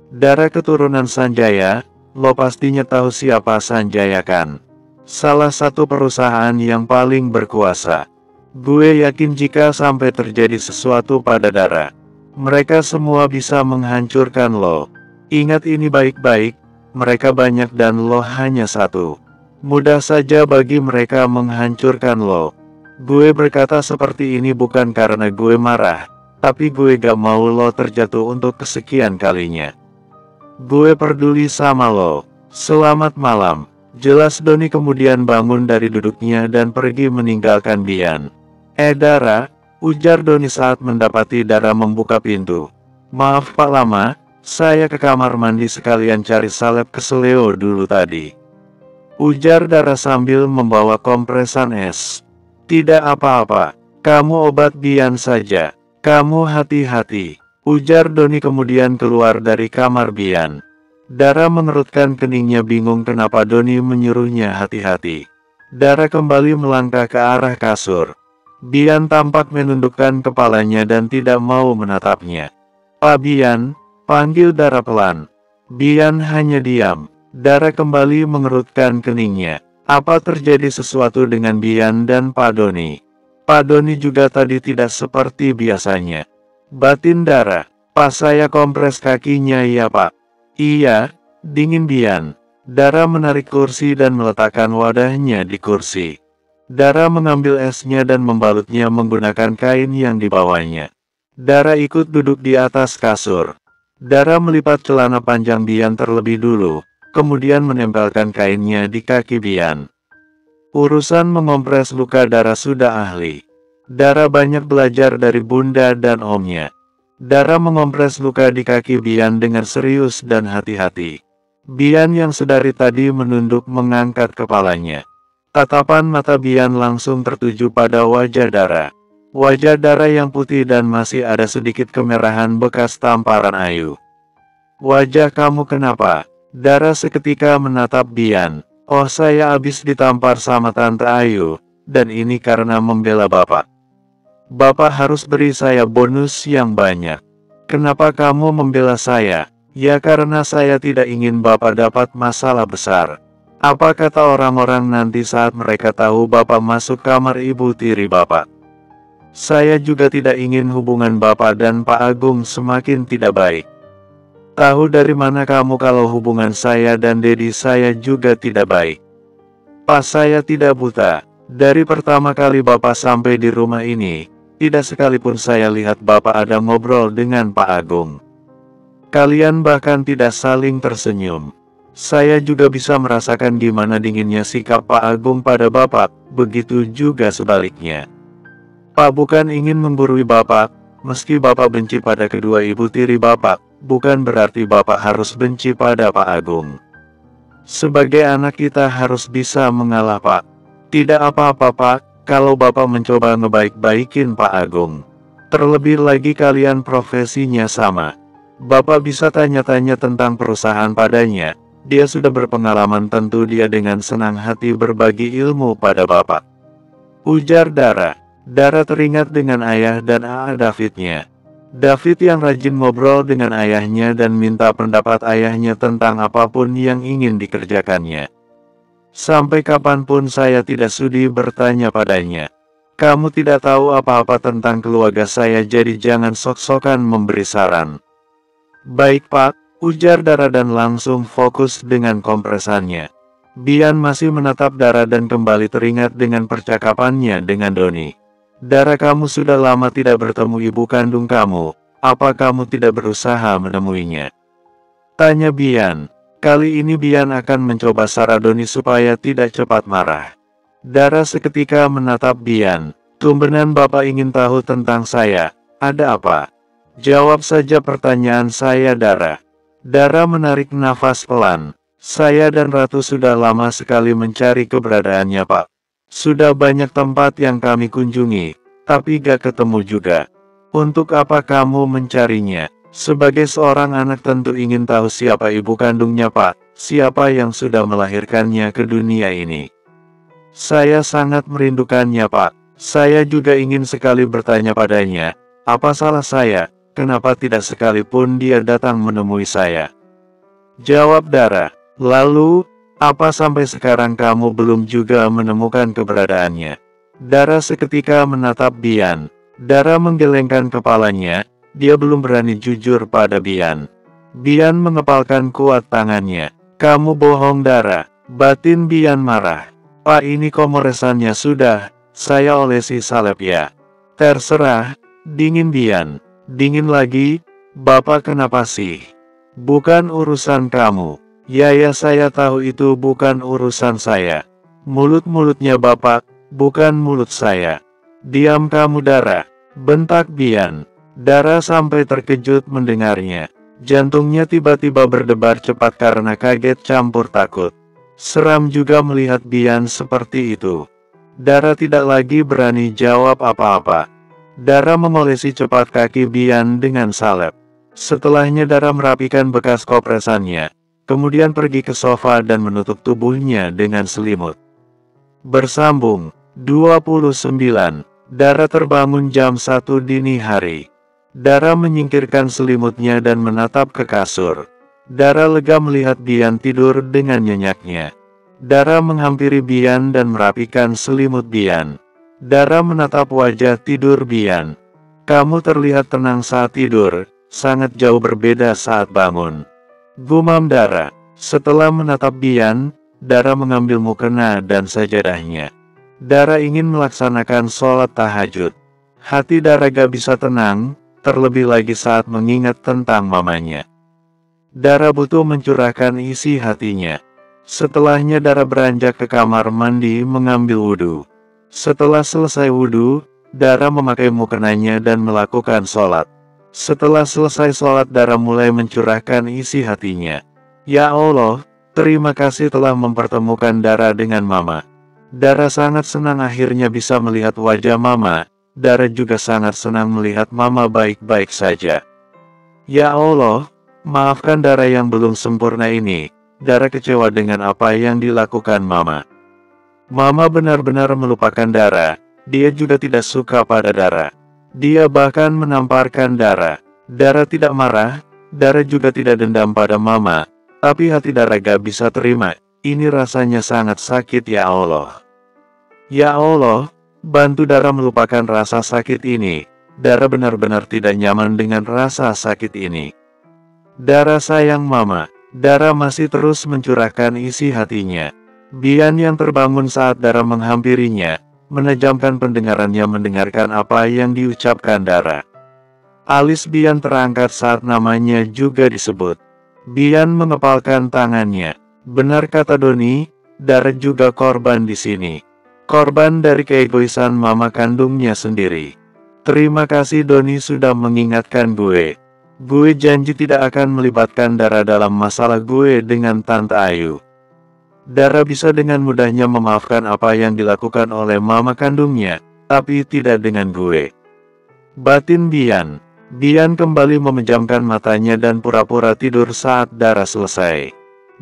Dara keturunan Sanjaya, lo pastinya tahu siapa Sanjaya kan? Salah satu perusahaan yang paling berkuasa. Gue yakin jika sampai terjadi sesuatu pada Dara, mereka semua bisa menghancurkan lo. Ingat ini baik-baik, mereka banyak dan lo hanya satu. Mudah saja bagi mereka menghancurkan lo. Gue berkata seperti ini bukan karena gue marah, tapi gue gak mau lo terjatuh untuk kesekian kalinya. Gue peduli sama lo. Selamat malam. Jelas Doni kemudian bangun dari duduknya dan pergi meninggalkan Bian. Dara, ujar Doni saat mendapati Dara membuka pintu. Maaf Pak Lama, saya ke kamar mandi sekalian cari salep keseleo dulu tadi. Ujar Dara sambil membawa kompresan es. Tidak apa-apa, kamu obat Bian saja. Kamu hati-hati, ujar Doni kemudian keluar dari kamar Bian. Dara mengerutkan keningnya bingung kenapa Doni menyuruhnya hati-hati. Dara kembali melangkah ke arah kasur. Bian tampak menundukkan kepalanya dan tidak mau menatapnya. Pak Bian, panggil Dara pelan. Bian hanya diam. Dara kembali mengerutkan keningnya. Apa terjadi sesuatu dengan Bian dan Pak Doni? Pak Doni juga tadi tidak seperti biasanya. Batin Dara, pas saya kompres kakinya ya Pak. Iya, dingin Bian. Dara menarik kursi dan meletakkan wadahnya di kursi. Dara mengambil esnya dan membalutnya menggunakan kain yang dibawanya. Dara ikut duduk di atas kasur. Dara melipat celana panjang Bian terlebih dulu, kemudian menempelkan kainnya di kaki Bian. Urusan mengompres luka Dara sudah ahli. Dara banyak belajar dari bunda dan omnya. Dara mengompres luka di kaki Bian dengan serius dan hati-hati. Bian yang sedari tadi menunduk mengangkat kepalanya. Tatapan mata Bian langsung tertuju pada wajah Dara. Wajah Dara yang putih dan masih ada sedikit kemerahan bekas tamparan Ayu. Wajah kamu kenapa? Dara seketika menatap Bian. Oh, saya habis ditampar sama Tante Ayu, dan ini karena membela Bapak. Bapak harus beri saya bonus yang banyak. Kenapa kamu membela saya? Ya karena saya tidak ingin Bapak dapat masalah besar. Apa kata orang-orang nanti saat mereka tahu Bapak masuk kamar ibu tiri Bapak? Saya juga tidak ingin hubungan Bapak dan Pak Agung semakin tidak baik. Tahu dari mana kamu kalau hubungan saya dan Dedi saya juga tidak baik? Pas saya tidak buta. Dari pertama kali Bapak sampai di rumah ini, tidak sekalipun saya lihat Bapak ada ngobrol dengan Pak Agung. Kalian bahkan tidak saling tersenyum. Saya juga bisa merasakan gimana dinginnya sikap Pak Agung pada Bapak, begitu juga sebaliknya. Pak bukan ingin menggurui Bapak, meski Bapak benci pada kedua ibu tiri Bapak, bukan berarti Bapak harus benci pada Pak Agung. Sebagai anak kita harus bisa mengalah Pak. Tidak apa-apa Pak, kalau Bapak mencoba ngebaik-baikin Pak Agung. Terlebih lagi kalian profesinya sama. Bapak bisa tanya-tanya tentang perusahaan padanya. Dia sudah berpengalaman, tentu dia dengan senang hati berbagi ilmu pada Bapak. Ujar Dara. Dara teringat dengan ayah dan Davidnya. David yang rajin ngobrol dengan ayahnya dan minta pendapat ayahnya tentang apapun yang ingin dikerjakannya. Sampai kapanpun saya tidak sudi bertanya padanya. Kamu tidak tahu apa-apa tentang keluarga saya, jadi jangan sok-sokan memberi saran. Baik Pak, ujar Dara dan langsung fokus dengan kompresannya. Bian masih menatap Dara dan kembali teringat dengan percakapannya dengan Doni. Dara, kamu sudah lama tidak bertemu ibu kandung kamu, apa kamu tidak berusaha menemuinya? Tanya Bian. Kali ini Bian akan mencoba cara Doni supaya tidak cepat marah. Dara seketika menatap Bian. Tumbenan Bapak ingin tahu tentang saya, ada apa? Jawab saja pertanyaan saya Dara. Dara menarik nafas pelan. Saya dan Ratu sudah lama sekali mencari keberadaannya Pak. Sudah banyak tempat yang kami kunjungi, tapi gak ketemu juga. Untuk apa kamu mencarinya? Sebagai seorang anak tentu ingin tahu siapa ibu kandungnya Pak, siapa yang sudah melahirkannya ke dunia ini. Saya sangat merindukannya Pak. Saya juga ingin sekali bertanya padanya, apa salah saya? Kenapa tidak sekalipun dia datang menemui saya? Jawab Dara. Lalu, apa sampai sekarang kamu belum juga menemukan keberadaannya? Dara seketika menatap Bian. Dara menggelengkan kepalanya, dia belum berani jujur pada Bian. Bian mengepalkan kuat tangannya. Kamu bohong Dara, batin Bian marah. Pak, ini komoresannya sudah, saya olesi salep ya. Terserah, dingin Bian. Dingin lagi, Bapak kenapa sih? Bukan urusan kamu. Ya saya tahu itu bukan urusan saya. Mulut-mulutnya Bapak, bukan mulut saya. Diam kamu Dara, bentak Bian. Dara sampai terkejut mendengarnya. Jantungnya tiba-tiba berdebar cepat karena kaget campur takut. Seram juga melihat Bian seperti itu. Dara tidak lagi berani jawab apa-apa. Dara memolesi cepat kaki Bian dengan salep. Setelahnya Dara merapikan bekas kompresannya, kemudian pergi ke sofa dan menutup tubuhnya dengan selimut. Bersambung 29. Dara terbangun jam 1 dini hari. Dara menyingkirkan selimutnya dan menatap ke kasur. Dara lega melihat Bian tidur dengan nyenyaknya. Dara menghampiri Bian dan merapikan selimut Bian. Dara menatap wajah tidur Bian. Kamu terlihat tenang saat tidur, sangat jauh berbeda saat bangun. Gumam Dara. Setelah menatap Bian, Dara mengambil mukena dan sajadahnya. Dara ingin melaksanakan sholat tahajud. Hati Dara gak bisa tenang, terlebih lagi saat mengingat tentang mamanya. Dara butuh mencurahkan isi hatinya. Setelahnya Dara beranjak ke kamar mandi mengambil wudhu. Setelah selesai wudhu, Dara memakai mukenanya dan melakukan sholat. Setelah selesai sholat Dara mulai mencurahkan isi hatinya. Ya Allah, terima kasih telah mempertemukan Dara dengan Mama. Dara sangat senang akhirnya bisa melihat wajah Mama. Dara juga sangat senang melihat Mama baik-baik saja. Ya Allah, maafkan Dara yang belum sempurna ini. Dara kecewa dengan apa yang dilakukan Mama. Mama benar-benar melupakan Dara. Dia juga tidak suka pada Dara. Dia bahkan menamparkan Dara. Dara tidak marah, Dara juga tidak dendam pada Mama. Tapi hati Dara gak bisa terima. Ini rasanya sangat sakit ya Allah. Ya Allah, bantu Dara melupakan rasa sakit ini. Dara benar-benar tidak nyaman dengan rasa sakit ini. Dara sayang mama. Dara masih terus mencurahkan isi hatinya. Bian yang terbangun saat Dara menghampirinya, menajamkan pendengarannya mendengarkan apa yang diucapkan Dara. Alis Bian terangkat saat namanya juga disebut. Bian mengepalkan tangannya. Benar kata Doni, Dara juga korban di sini. Korban dari keegoisan mama kandungnya sendiri. Terima kasih Doni sudah mengingatkan gue. Gue janji tidak akan melibatkan Dara dalam masalah gue dengan Tante Ayu. Dara bisa dengan mudahnya memaafkan apa yang dilakukan oleh mama kandungnya, tapi tidak dengan gue. Batin Bian. Bian kembali memejamkan matanya dan pura-pura tidur saat Dara selesai.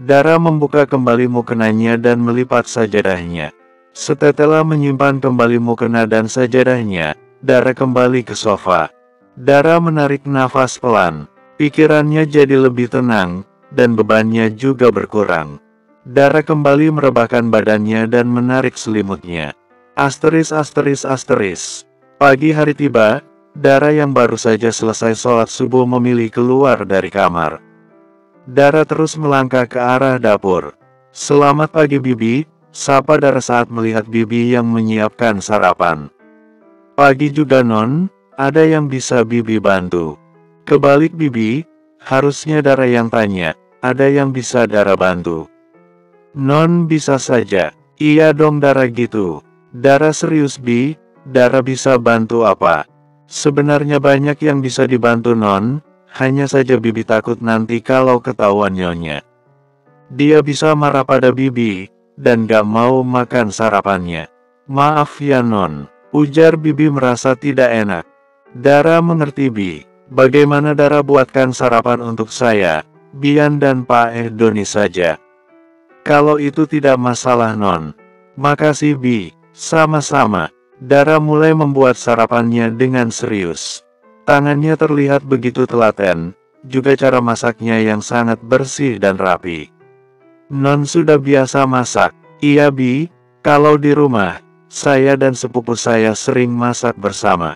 Dara membuka kembali mukenanya dan melipat sajadahnya. Setelah menyimpan kembali mukena dan sajadahnya, Dara kembali ke sofa. Dara menarik nafas pelan. Pikirannya jadi lebih tenang, dan bebannya juga berkurang. Dara kembali merebahkan badannya dan menarik selimutnya. Asteris. Pagi hari tiba, Dara yang baru saja selesai sholat subuh memilih keluar dari kamar. Dara terus melangkah ke arah dapur. Selamat pagi Bibi, sapa Dara saat melihat Bibi yang menyiapkan sarapan. Pagi juga Non. Ada yang bisa Bibi bantu? Kebalik Bibi, harusnya Dara yang tanya, ada yang bisa Dara bantu? Non bisa saja. Iya dong Dara gitu. Dara serius Bi, Dara bisa bantu apa? Sebenarnya banyak yang bisa dibantu Non, hanya saja Bibi takut nanti kalau ketahuan Nyonya. Dia bisa marah pada Bibi, dan gak mau makan sarapannya. Maaf ya Non, ujar Bibi merasa tidak enak. Dara mengerti Bi. Bagaimana Dara buatkan sarapan untuk saya, Bian dan Pak Doni saja. Kalau itu tidak masalah Non. Makasih Bi. Sama-sama. Dara mulai membuat sarapannya dengan serius. Tangannya terlihat begitu telaten, juga cara masaknya yang sangat bersih dan rapi. Non sudah biasa masak. Iya Bi, kalau di rumah, saya dan sepupu saya sering masak bersama.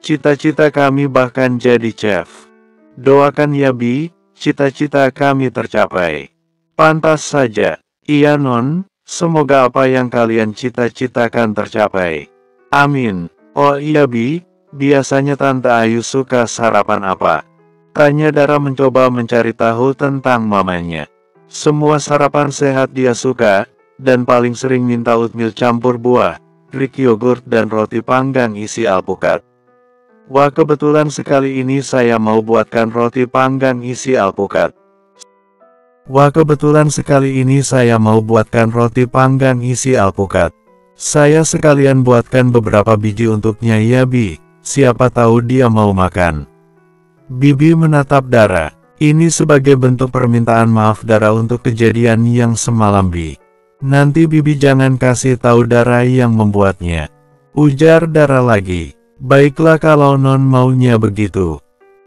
Cita-cita kami bahkan jadi chef. Doakan ya Bi, cita-cita kami tercapai. Pantas saja. Iya Non, semoga apa yang kalian cita-citakan tercapai. Amin. Oh iya Bi, biasanya Tante Ayu suka sarapan apa? Tanya Dara mencoba mencari tahu tentang mamanya. Semua sarapan sehat dia suka, dan paling sering minta oatmeal campur buah, Greek yogurt dan roti panggang isi alpukat. Wah kebetulan sekali ini saya mau buatkan roti panggang isi alpukat. Saya sekalian buatkan beberapa biji untuknya ya Bi, siapa tahu dia mau makan. Bibi menatap Dara. Ini sebagai bentuk permintaan maaf Dara untuk kejadian yang semalam Bi. Nanti Bibi jangan kasih tahu Dara yang membuatnya. Ujar Dara lagi. Baiklah kalau Non maunya begitu.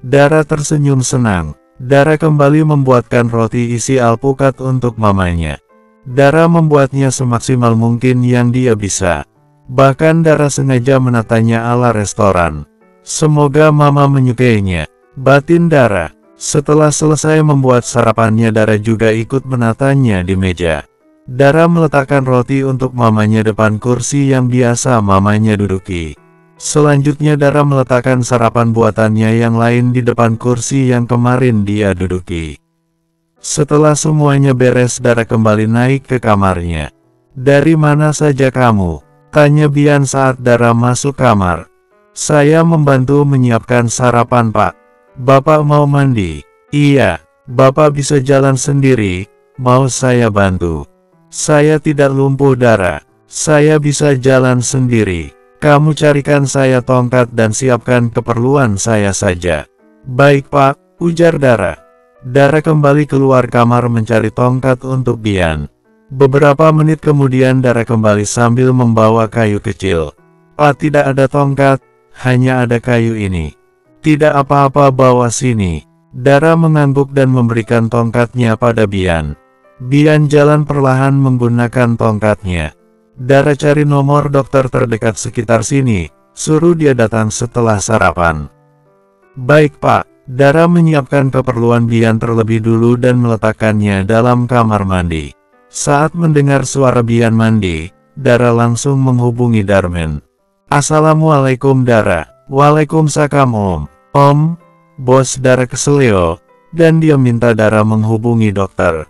Dara tersenyum senang. Dara kembali membuatkan roti isi alpukat untuk mamanya. Dara membuatnya semaksimal mungkin yang dia bisa. Bahkan Dara sengaja menatanya ala restoran. Semoga mama menyukainya, batin Dara. Setelah selesai membuat sarapannya Dara juga ikut menatanya di meja. Dara meletakkan roti untuk mamanya depan kursi yang biasa mamanya duduki. Selanjutnya Dara meletakkan sarapan buatannya yang lain di depan kursi yang kemarin dia duduki. Setelah semuanya beres Dara kembali naik ke kamarnya. Dari mana saja kamu? Tanya Bian saat Dara masuk kamar. Saya membantu menyiapkan sarapan Pak. Bapak mau mandi? Iya, Bapak bisa jalan sendiri, mau saya bantu? Saya tidak lumpuh Dara, saya bisa jalan sendiri. Kamu carikan saya tongkat dan siapkan keperluan saya saja. Baik Pak, ujar Dara. Dara kembali keluar kamar mencari tongkat untuk Bian. Beberapa menit kemudian Dara kembali sambil membawa kayu kecil. Pak, tidak ada tongkat, hanya ada kayu ini. Tidak apa-apa, bawa sini. Dara mengangguk dan memberikan tongkatnya pada Bian. Bian jalan perlahan menggunakan tongkatnya. Dara cari nomor dokter terdekat sekitar sini, suruh dia datang setelah sarapan. Baik Pak, Dara menyiapkan keperluan Bian terlebih dulu dan meletakkannya dalam kamar mandi. Saat mendengar suara Bian mandi, Dara langsung menghubungi Darman. Assalamualaikum Dara. Waalaikumsalam Om. Om, bos Dara keselio, dan dia minta Dara menghubungi dokter.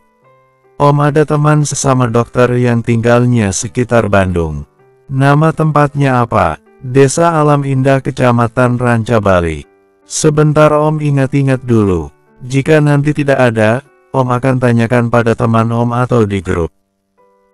Om ada teman sesama dokter yang tinggalnya sekitar Bandung. Nama tempatnya apa? Desa Alam Indah Kecamatan Ranca Bali. Sebentar Om ingat-ingat dulu. Jika nanti tidak ada, Om akan tanyakan pada teman Om atau di grup.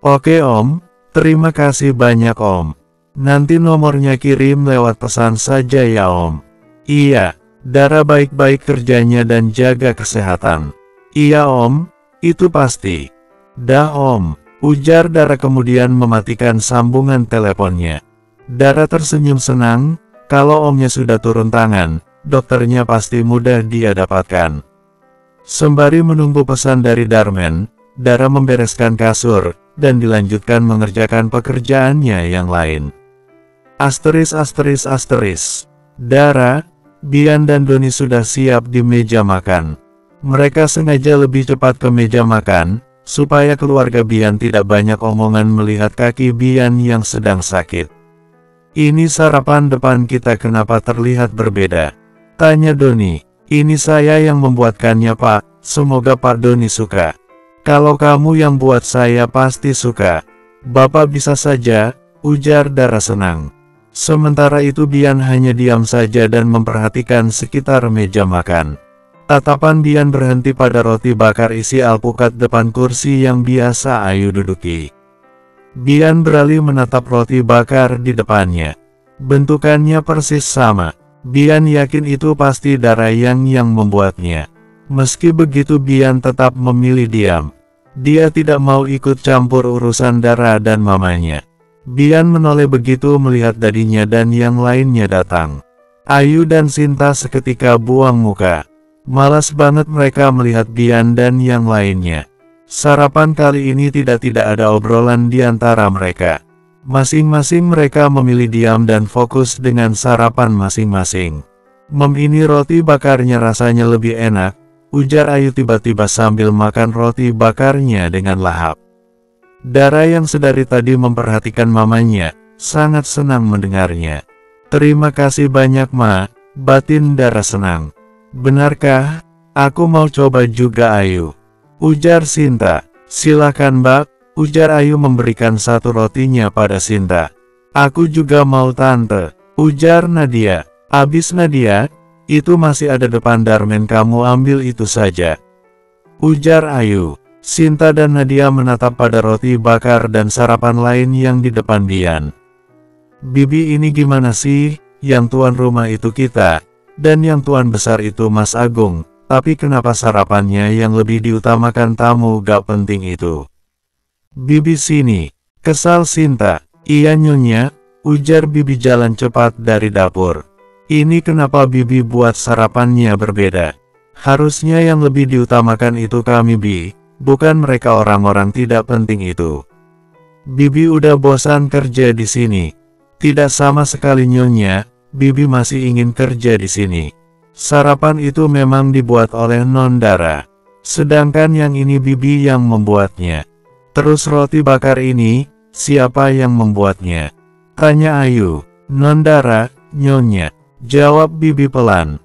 Oke Om, terima kasih banyak Om. Nanti nomornya kirim lewat pesan saja ya Om. Iya, Dara baik-baik kerjanya dan jaga kesehatan. Iya Om, itu pasti. Dah Om, ujar Dara kemudian mematikan sambungan teleponnya. Dara tersenyum senang, kalau Omnya sudah turun tangan, dokternya pasti mudah dia dapatkan. Sembari menunggu pesan dari Darman, Dara membereskan kasur, dan dilanjutkan mengerjakan pekerjaannya yang lain. Asteris. Dara, Bian dan Doni sudah siap di meja makan. Mereka sengaja lebih cepat ke meja makan, supaya keluarga Bian tidak banyak omongan melihat kaki Bian yang sedang sakit. Ini sarapan depan kita kenapa terlihat berbeda? Tanya Doni. Ini saya yang membuatkannya Pak, semoga Pak Doni suka. Kalau kamu yang buat saya pasti suka. Bapak bisa saja, ujar Dara senang. Sementara itu Bian hanya diam saja dan memperhatikan sekitar meja makan. Tatapan Bian berhenti pada roti bakar isi alpukat depan kursi yang biasa Ayu duduki. Bian beralih menatap roti bakar di depannya. Bentukannya persis sama. Bian yakin itu pasti Dara yang membuatnya. Meski begitu Bian tetap memilih diam. Dia tidak mau ikut campur urusan Dara dan mamanya. Bian menoleh begitu melihat dadinya dan yang lainnya datang. Ayu dan Sinta seketika buang muka. Malas banget mereka melihat Bian dan yang lainnya. Sarapan kali ini tidak ada obrolan di antara mereka. Masing-masing mereka memilih diam dan fokus dengan sarapan masing-masing. Ini roti bakarnya rasanya lebih enak, ujar Ayu tiba-tiba sambil makan roti bakarnya dengan lahap. Dara yang sedari tadi memperhatikan mamanya, sangat senang mendengarnya. Terima kasih banyak Ma, batin Dara senang. Benarkah? Aku mau coba juga Ayu, ujar Sinta. Silakan Mbak, ujar Ayu memberikan satu rotinya pada Sinta. Aku juga mau Tante, ujar Nadia. Abis Nadia, itu masih ada depan Darman kamu ambil itu saja, ujar Ayu. Sinta dan Nadia menatap pada roti bakar dan sarapan lain yang di depan Bian. Bibi ini gimana sih, yang tuan rumah itu kita, dan yang tuan besar itu Mas Agung, tapi kenapa sarapannya yang lebih diutamakan tamu gak penting itu? Bibi sini, kesal Sinta. Iya Nyonya, ujar Bibi jalan cepat dari dapur. Ini kenapa Bibi buat sarapannya berbeda? Harusnya yang lebih diutamakan itu kami Bi. Bukan mereka orang-orang tidak penting itu. Bibi udah bosan kerja di sini. Tidak sama sekali Nyonya, Bibi masih ingin kerja di sini. Sarapan itu memang dibuat oleh Non Dara. Sedangkan yang ini Bibi yang membuatnya. Terus roti bakar ini, siapa yang membuatnya? Tanya Ayu. Non Dara, Nyonya, jawab Bibi pelan.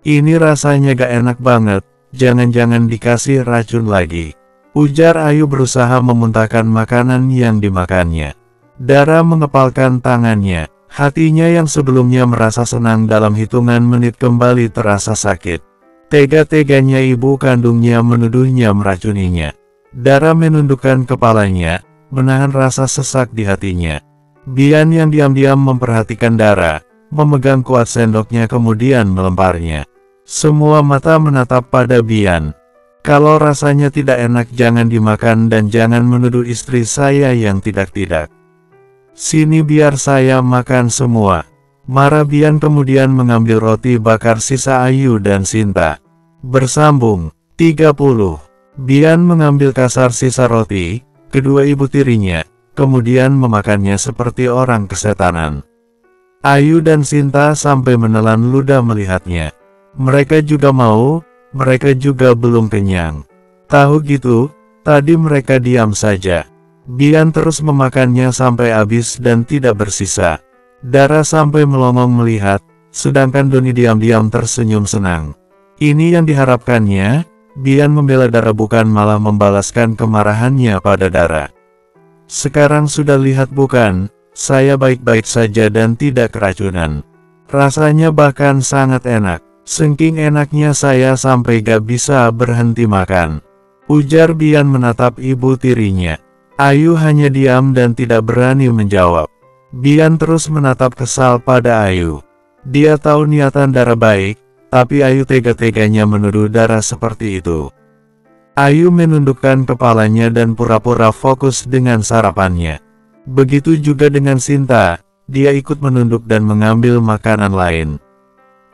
Ini rasanya gak enak banget. Jangan-jangan dikasih racun lagi, ujar Ayu berusaha memuntahkan makanan yang dimakannya. Dara mengepalkan tangannya, hatinya yang sebelumnya merasa senang dalam hitungan menit kembali terasa sakit. Tega-teganya ibu kandungnya menuduhnya meracuninya. Dara menundukkan kepalanya, menahan rasa sesak di hatinya. Bian yang diam-diam memperhatikan Dara, memegang kuat sendoknya kemudian melemparnya. Semua mata menatap pada Bian. Kalau rasanya tidak enak jangan dimakan dan jangan menuduh istri saya yang tidak-tidak. Sini biar saya makan semua. Marah Bian kemudian mengambil roti bakar sisa Ayu dan Sinta. Bersambung. 30. Bian mengambil kasar sisa roti, kedua ibu tirinya, kemudian memakannya seperti orang kesetanan. Ayu dan Sinta sampai menelan ludah melihatnya. Mereka juga mau, mereka juga belum kenyang. Tahu gitu, tadi mereka diam saja. Bian terus memakannya sampai habis dan tidak bersisa. Dara sampai melongong melihat, sedangkan Doni diam-diam tersenyum senang. Ini yang diharapkannya, Bian membela Dara bukan malah membalaskan kemarahannya pada Dara. Sekarang sudah lihat bukan, saya baik-baik saja dan tidak keracunan. Rasanya bahkan sangat enak. Saking enaknya saya sampai gak bisa berhenti makan. Ujar Bian menatap ibu tirinya. Ayu hanya diam dan tidak berani menjawab. Bian terus menatap kesal pada Ayu. Dia tahu niatan Dara baik, tapi Ayu tega-teganya menuduh Dara seperti itu. Ayu menundukkan kepalanya dan pura-pura fokus dengan sarapannya. Begitu juga dengan Sinta, dia ikut menunduk dan mengambil makanan lain.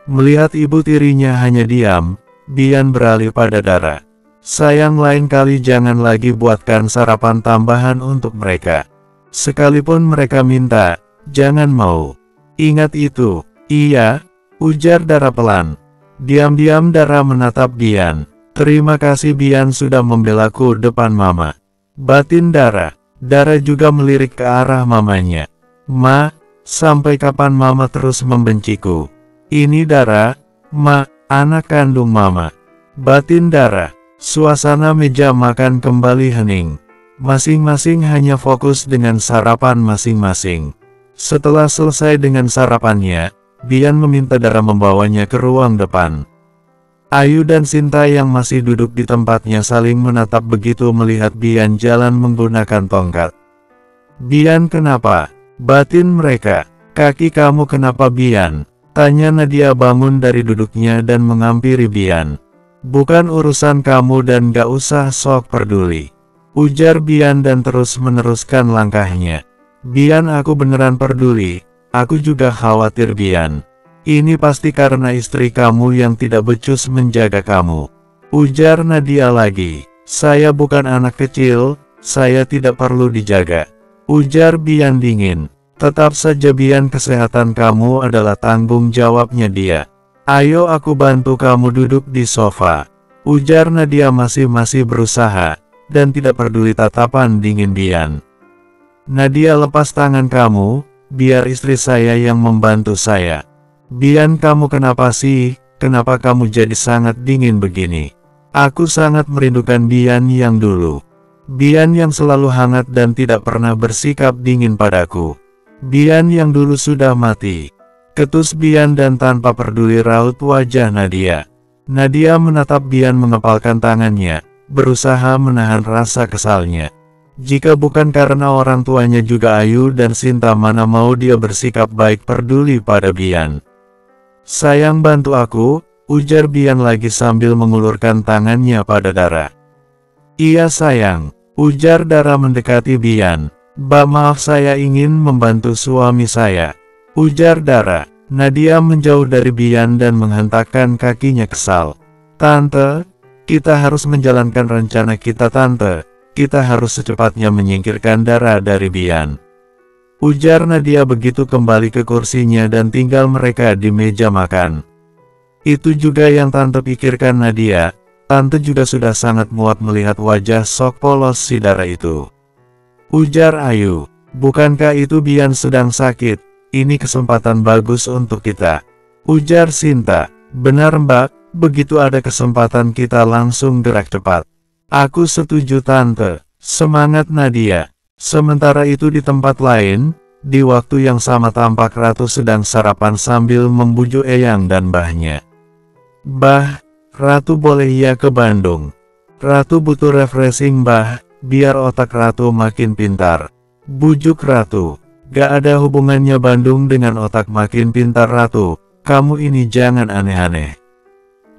Melihat ibu tirinya hanya diam, Bian beralih pada Dara. Sayang, lain kali jangan lagi buatkan sarapan tambahan untuk mereka. Sekalipun mereka minta, jangan mau. Ingat itu. Iya, ujar Dara pelan. Diam-diam Dara menatap Bian. Terima kasih Bian sudah membelaku depan mama. Batin Dara. Dara juga melirik ke arah mamanya. Ma, sampai kapan mama terus membenciku? Ini Dara, Ma, anak kandung mama. Batin Dara. Suasana meja makan kembali hening. Masing-masing hanya fokus dengan sarapan masing-masing. Setelah selesai dengan sarapannya, Bian meminta Dara membawanya ke ruang depan. Ayu dan Sinta yang masih duduk di tempatnya saling menatap begitu melihat Bian jalan menggunakan tongkat. Bian, kenapa? Batin mereka. Kaki kamu kenapa Bian? Tanya Nadia bangun dari duduknya dan menghampiri Bian. Bukan urusan kamu dan gak usah sok peduli. Ujar Bian dan terus meneruskan langkahnya. Bian, aku beneran peduli. Aku juga khawatir Bian. Ini pasti karena istri kamu yang tidak becus menjaga kamu. Ujar Nadia lagi. Saya bukan anak kecil, saya tidak perlu dijaga. Ujar Bian dingin. Tetap saja Bian, kesehatan kamu adalah tanggung jawabnya dia. Ayo aku bantu kamu duduk di sofa. Ujar Nadia masih berusaha, dan tidak peduli tatapan dingin Bian. Nadia, lepas tangan kamu, biar istri saya yang membantu saya. Bian, kamu kenapa sih? Kenapa kamu jadi sangat dingin begini? Aku sangat merindukan Bian yang dulu. Bian yang selalu hangat dan tidak pernah bersikap dingin padaku. Bian yang dulu sudah mati. Ketus Bian dan tanpa peduli raut wajah Nadia. Nadia menatap Bian mengepalkan tangannya, berusaha menahan rasa kesalnya. Jika bukan karena orang tuanya juga Ayu dan Sinta, mana mau dia bersikap baik peduli pada Bian. Sayang, bantu aku, ujar Bian lagi sambil mengulurkan tangannya pada Dara. Iya sayang, ujar Dara mendekati Bian. Mbak, maaf, saya ingin membantu suami saya. Ujar Dara. Nadia menjauh dari Bian dan menghentakkan kakinya kesal. Tante, kita harus menjalankan rencana kita Tante. Kita harus secepatnya menyingkirkan Dara dari Bian. Ujar Nadia begitu kembali ke kursinya dan tinggal mereka di meja makan. Itu juga yang Tante pikirkan Nadia. Tante juga sudah sangat muak melihat wajah sok polos si Dara itu. Ujar Ayu. Bukankah itu Bian sedang sakit? Ini kesempatan bagus untuk kita. Ujar Sinta. Benar Mbak, begitu ada kesempatan kita langsung gerak cepat. Aku setuju Tante. Semangat Nadia. Sementara itu di tempat lain, di waktu yang sama tampak Ratu sedang sarapan sambil membujuk Eyang dan Mbahnya. Bah, Ratu boleh ya ke Bandung? Ratu butuh refreshing Mbah, biar otak Ratu makin pintar. Bujuk Ratu. Gak ada hubungannya Bandung dengan otak makin pintar Ratu. Kamu ini jangan aneh-aneh.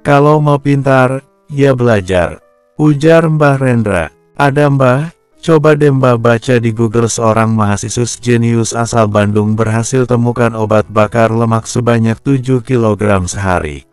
Kalau mau pintar, ya belajar. Ujar Mbah Rendra. Ada Mbah, coba deh Mbah baca di Google, seorang mahasiswa jenius asal Bandung berhasil temukan obat bakar lemak sebanyak 7 kg sehari.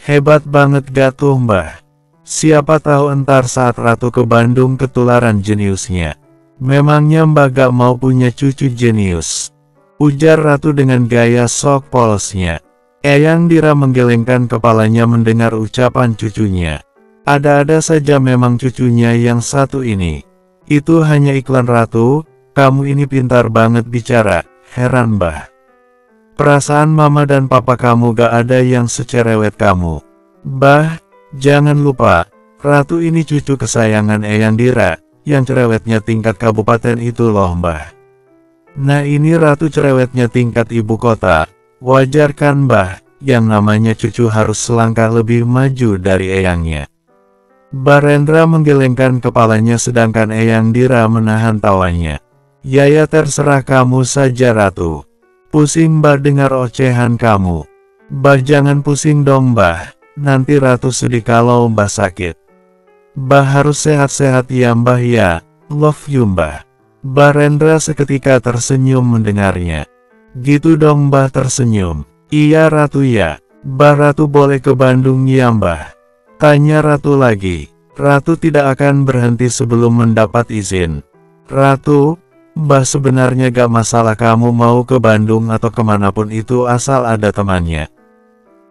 Hebat banget gak tuh Mbah? Siapa tahu entar saat Ratu ke Bandung ketularan jeniusnya. Memangnya Mbah gak mau punya cucu jenius? Ujar Ratu dengan gaya sok polosnya. Eyang Dira menggelengkan kepalanya mendengar ucapan cucunya. Ada-ada saja memang cucunya yang satu ini. Itu hanya iklan ratu, kamu ini pintar banget bicara, heran Mbah. Perasaan mama dan papa kamu gak ada yang secerewet kamu. Bah, jangan lupa, ratu ini cucu kesayangan Eyang Dira, yang cerewetnya tingkat kabupaten itu loh Mbah. Nah ini ratu cerewetnya tingkat ibu kota. Wajar kan Mbah, yang namanya cucu harus selangkah lebih maju dari eyangnya. Barendra menggelengkan kepalanya sedangkan Eyang Dira menahan tawanya. Ya terserah kamu saja ratu. Pusing Mbah dengar ocehan kamu. Mbah jangan pusing dong Mbah, nanti ratu sedih kalau Mbah sakit. Mbah harus sehat-sehat ya Mbah ya, love you Mbah. Barendra seketika tersenyum mendengarnya. Gitu dong Mbah tersenyum. Iya ratu ya, Mbah ratu boleh ke Bandung ya Mbah? Tanya ratu lagi. Ratu tidak akan berhenti sebelum mendapat izin. Ratu, Mbah sebenarnya gak masalah kamu mau ke Bandung atau kemanapun itu asal ada temannya.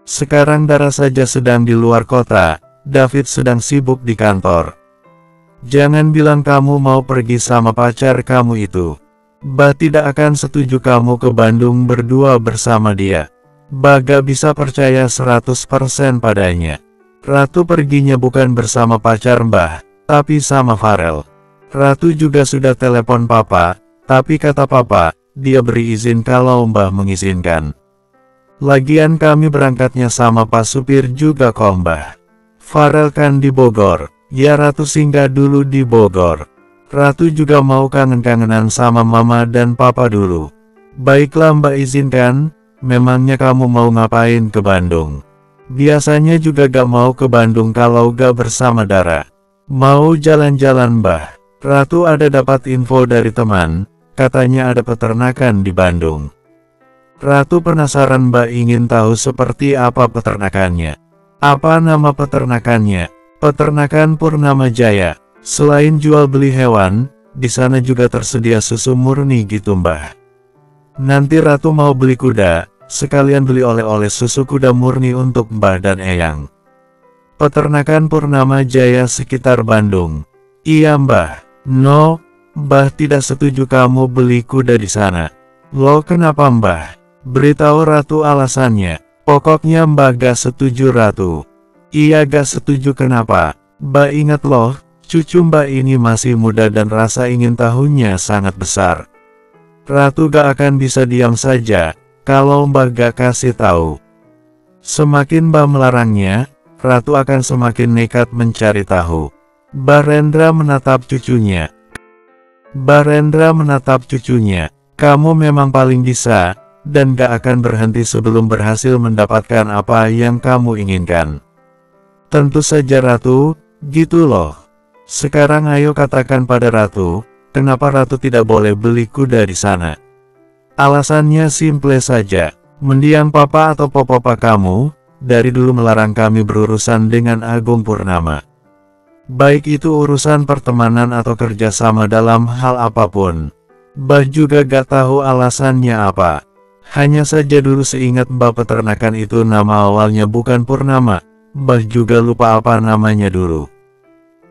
Sekarang Dara saja sedang di luar kota, David sedang sibuk di kantor. Jangan bilang kamu mau pergi sama pacar kamu itu. Mbah tidak akan setuju kamu ke Bandung berdua bersama dia. Mbah gak bisa percaya 100% padanya. Ratu perginya bukan bersama pacar Mbah, tapi sama Farel. Ratu juga sudah telepon papa, tapi kata papa, dia beri izin kalau Mbah mengizinkan. Lagian kami berangkatnya sama Pak Supir juga kok Mbah. Farel kan di Bogor, ya Ratu singgah dulu di Bogor. Ratu juga mau kangen-kangenan sama mama dan papa dulu. Baiklah Mbak izinkan, memangnya kamu mau ngapain ke Bandung? Biasanya juga gak mau ke Bandung kalau gak bersama Dara. Mau jalan-jalan Mbah. Ratu ada dapat info dari teman, katanya ada peternakan di Bandung. Ratu penasaran Mbak ingin tahu seperti apa peternakannya. Apa nama peternakannya? Peternakan Purnama Jaya. Selain jual beli hewan, di sana juga tersedia susu murni gitu Mbah. Nanti Ratu mau beli kuda, sekalian beli oleh-oleh susu kuda murni untuk Mbah dan Eyang. Peternakan Purnama Jaya sekitar Bandung. Iya Mbah. No, Mbah tidak setuju kamu beli kuda di sana. Loh kenapa Mbah? Beritahu Ratu alasannya. Pokoknya Mbah gak setuju Ratu. Iya gak setuju kenapa? Mbah ingat loh. Cucu Mbak ini masih muda dan rasa ingin tahunya sangat besar. Ratu gak akan bisa diam saja, kalau Mbak gak kasih tahu. Semakin Mbak melarangnya, Ratu akan semakin nekat mencari tahu. Barendra menatap cucunya. Kamu memang paling bisa, dan gak akan berhenti sebelum berhasil mendapatkan apa yang kamu inginkan. Tentu saja Ratu, gitu loh. Sekarang ayo katakan pada Ratu, kenapa Ratu tidak boleh beli kuda di sana? Alasannya simple saja, mendiang papa atau papa kamu, dari dulu melarang kami berurusan dengan Agung Purnama. Baik itu urusan pertemanan atau kerjasama dalam hal apapun. Mbah juga gak tahu alasannya apa. Hanya saja dulu seingat Mbah peternakan itu nama awalnya bukan Purnama, Mbah juga lupa apa namanya dulu.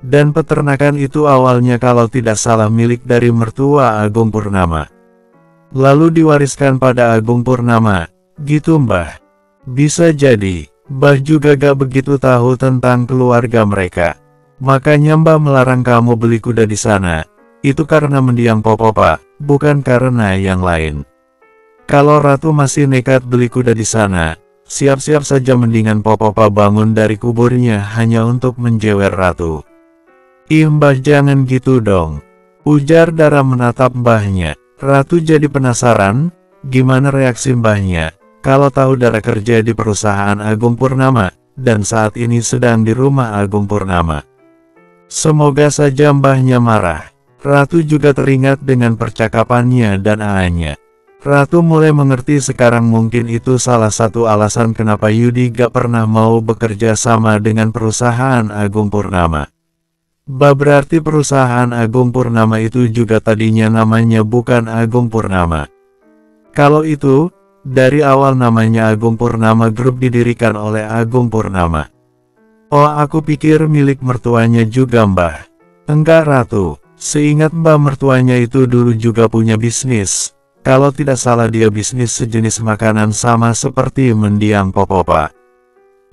Dan peternakan itu awalnya kalau tidak salah milik dari mertua Agung Purnama. Lalu diwariskan pada Agung Purnama, gitu Mbah. Bisa jadi, Mbah juga gak begitu tahu tentang keluarga mereka. Makanya Mbah melarang kamu beli kuda di sana. Itu karena mendiang Popopa, bukan karena yang lain. Kalau Ratu masih nekat beli kuda di sana, siap-siap saja mendingan Popopa bangun dari kuburnya hanya untuk menjewer Ratu. Ih Mbah jangan gitu dong, ujar Dara menatap mbahnya. Ratu jadi penasaran, gimana reaksi mbahnya, kalau tahu Dara kerja di perusahaan Agung Purnama, dan saat ini sedang di rumah Agung Purnama. Semoga saja mbahnya marah. Ratu juga teringat dengan percakapannya dan aanya. Ratu mulai mengerti sekarang mungkin itu salah satu alasan kenapa Yudi gak pernah mau bekerja sama dengan perusahaan Agung Purnama. Berarti perusahaan Agung Purnama itu juga tadinya namanya bukan Agung Purnama. Kalau itu, Dari awal namanya Agung Purnama Group didirikan oleh Agung Purnama. Oh, aku pikir milik mertuanya juga Mbah. Enggak Ratu, seingat Mbah mertuanya itu dulu juga punya bisnis. Kalau tidak salah dia bisnis sejenis makanan sama seperti mendiang Popopa.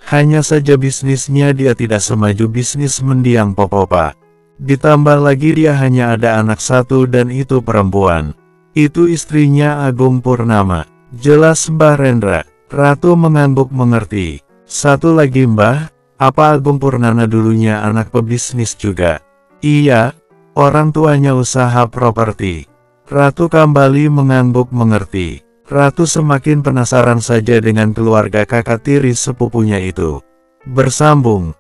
Hanya saja bisnisnya dia tidak semaju bisnis mendiang Popopa. Ditambah lagi dia hanya ada anak satu dan itu perempuan. Itu istrinya Agung Purnama. Jelas Mbah Rendra. Ratu mengangguk mengerti. Satu lagi Mbah, apa Agung Purnama dulunya anak pebisnis juga? Iya, orang tuanya usaha properti. Ratu kembali mengangguk mengerti. Ratu semakin penasaran saja dengan keluarga kakak tiri sepupunya itu. Bersambung,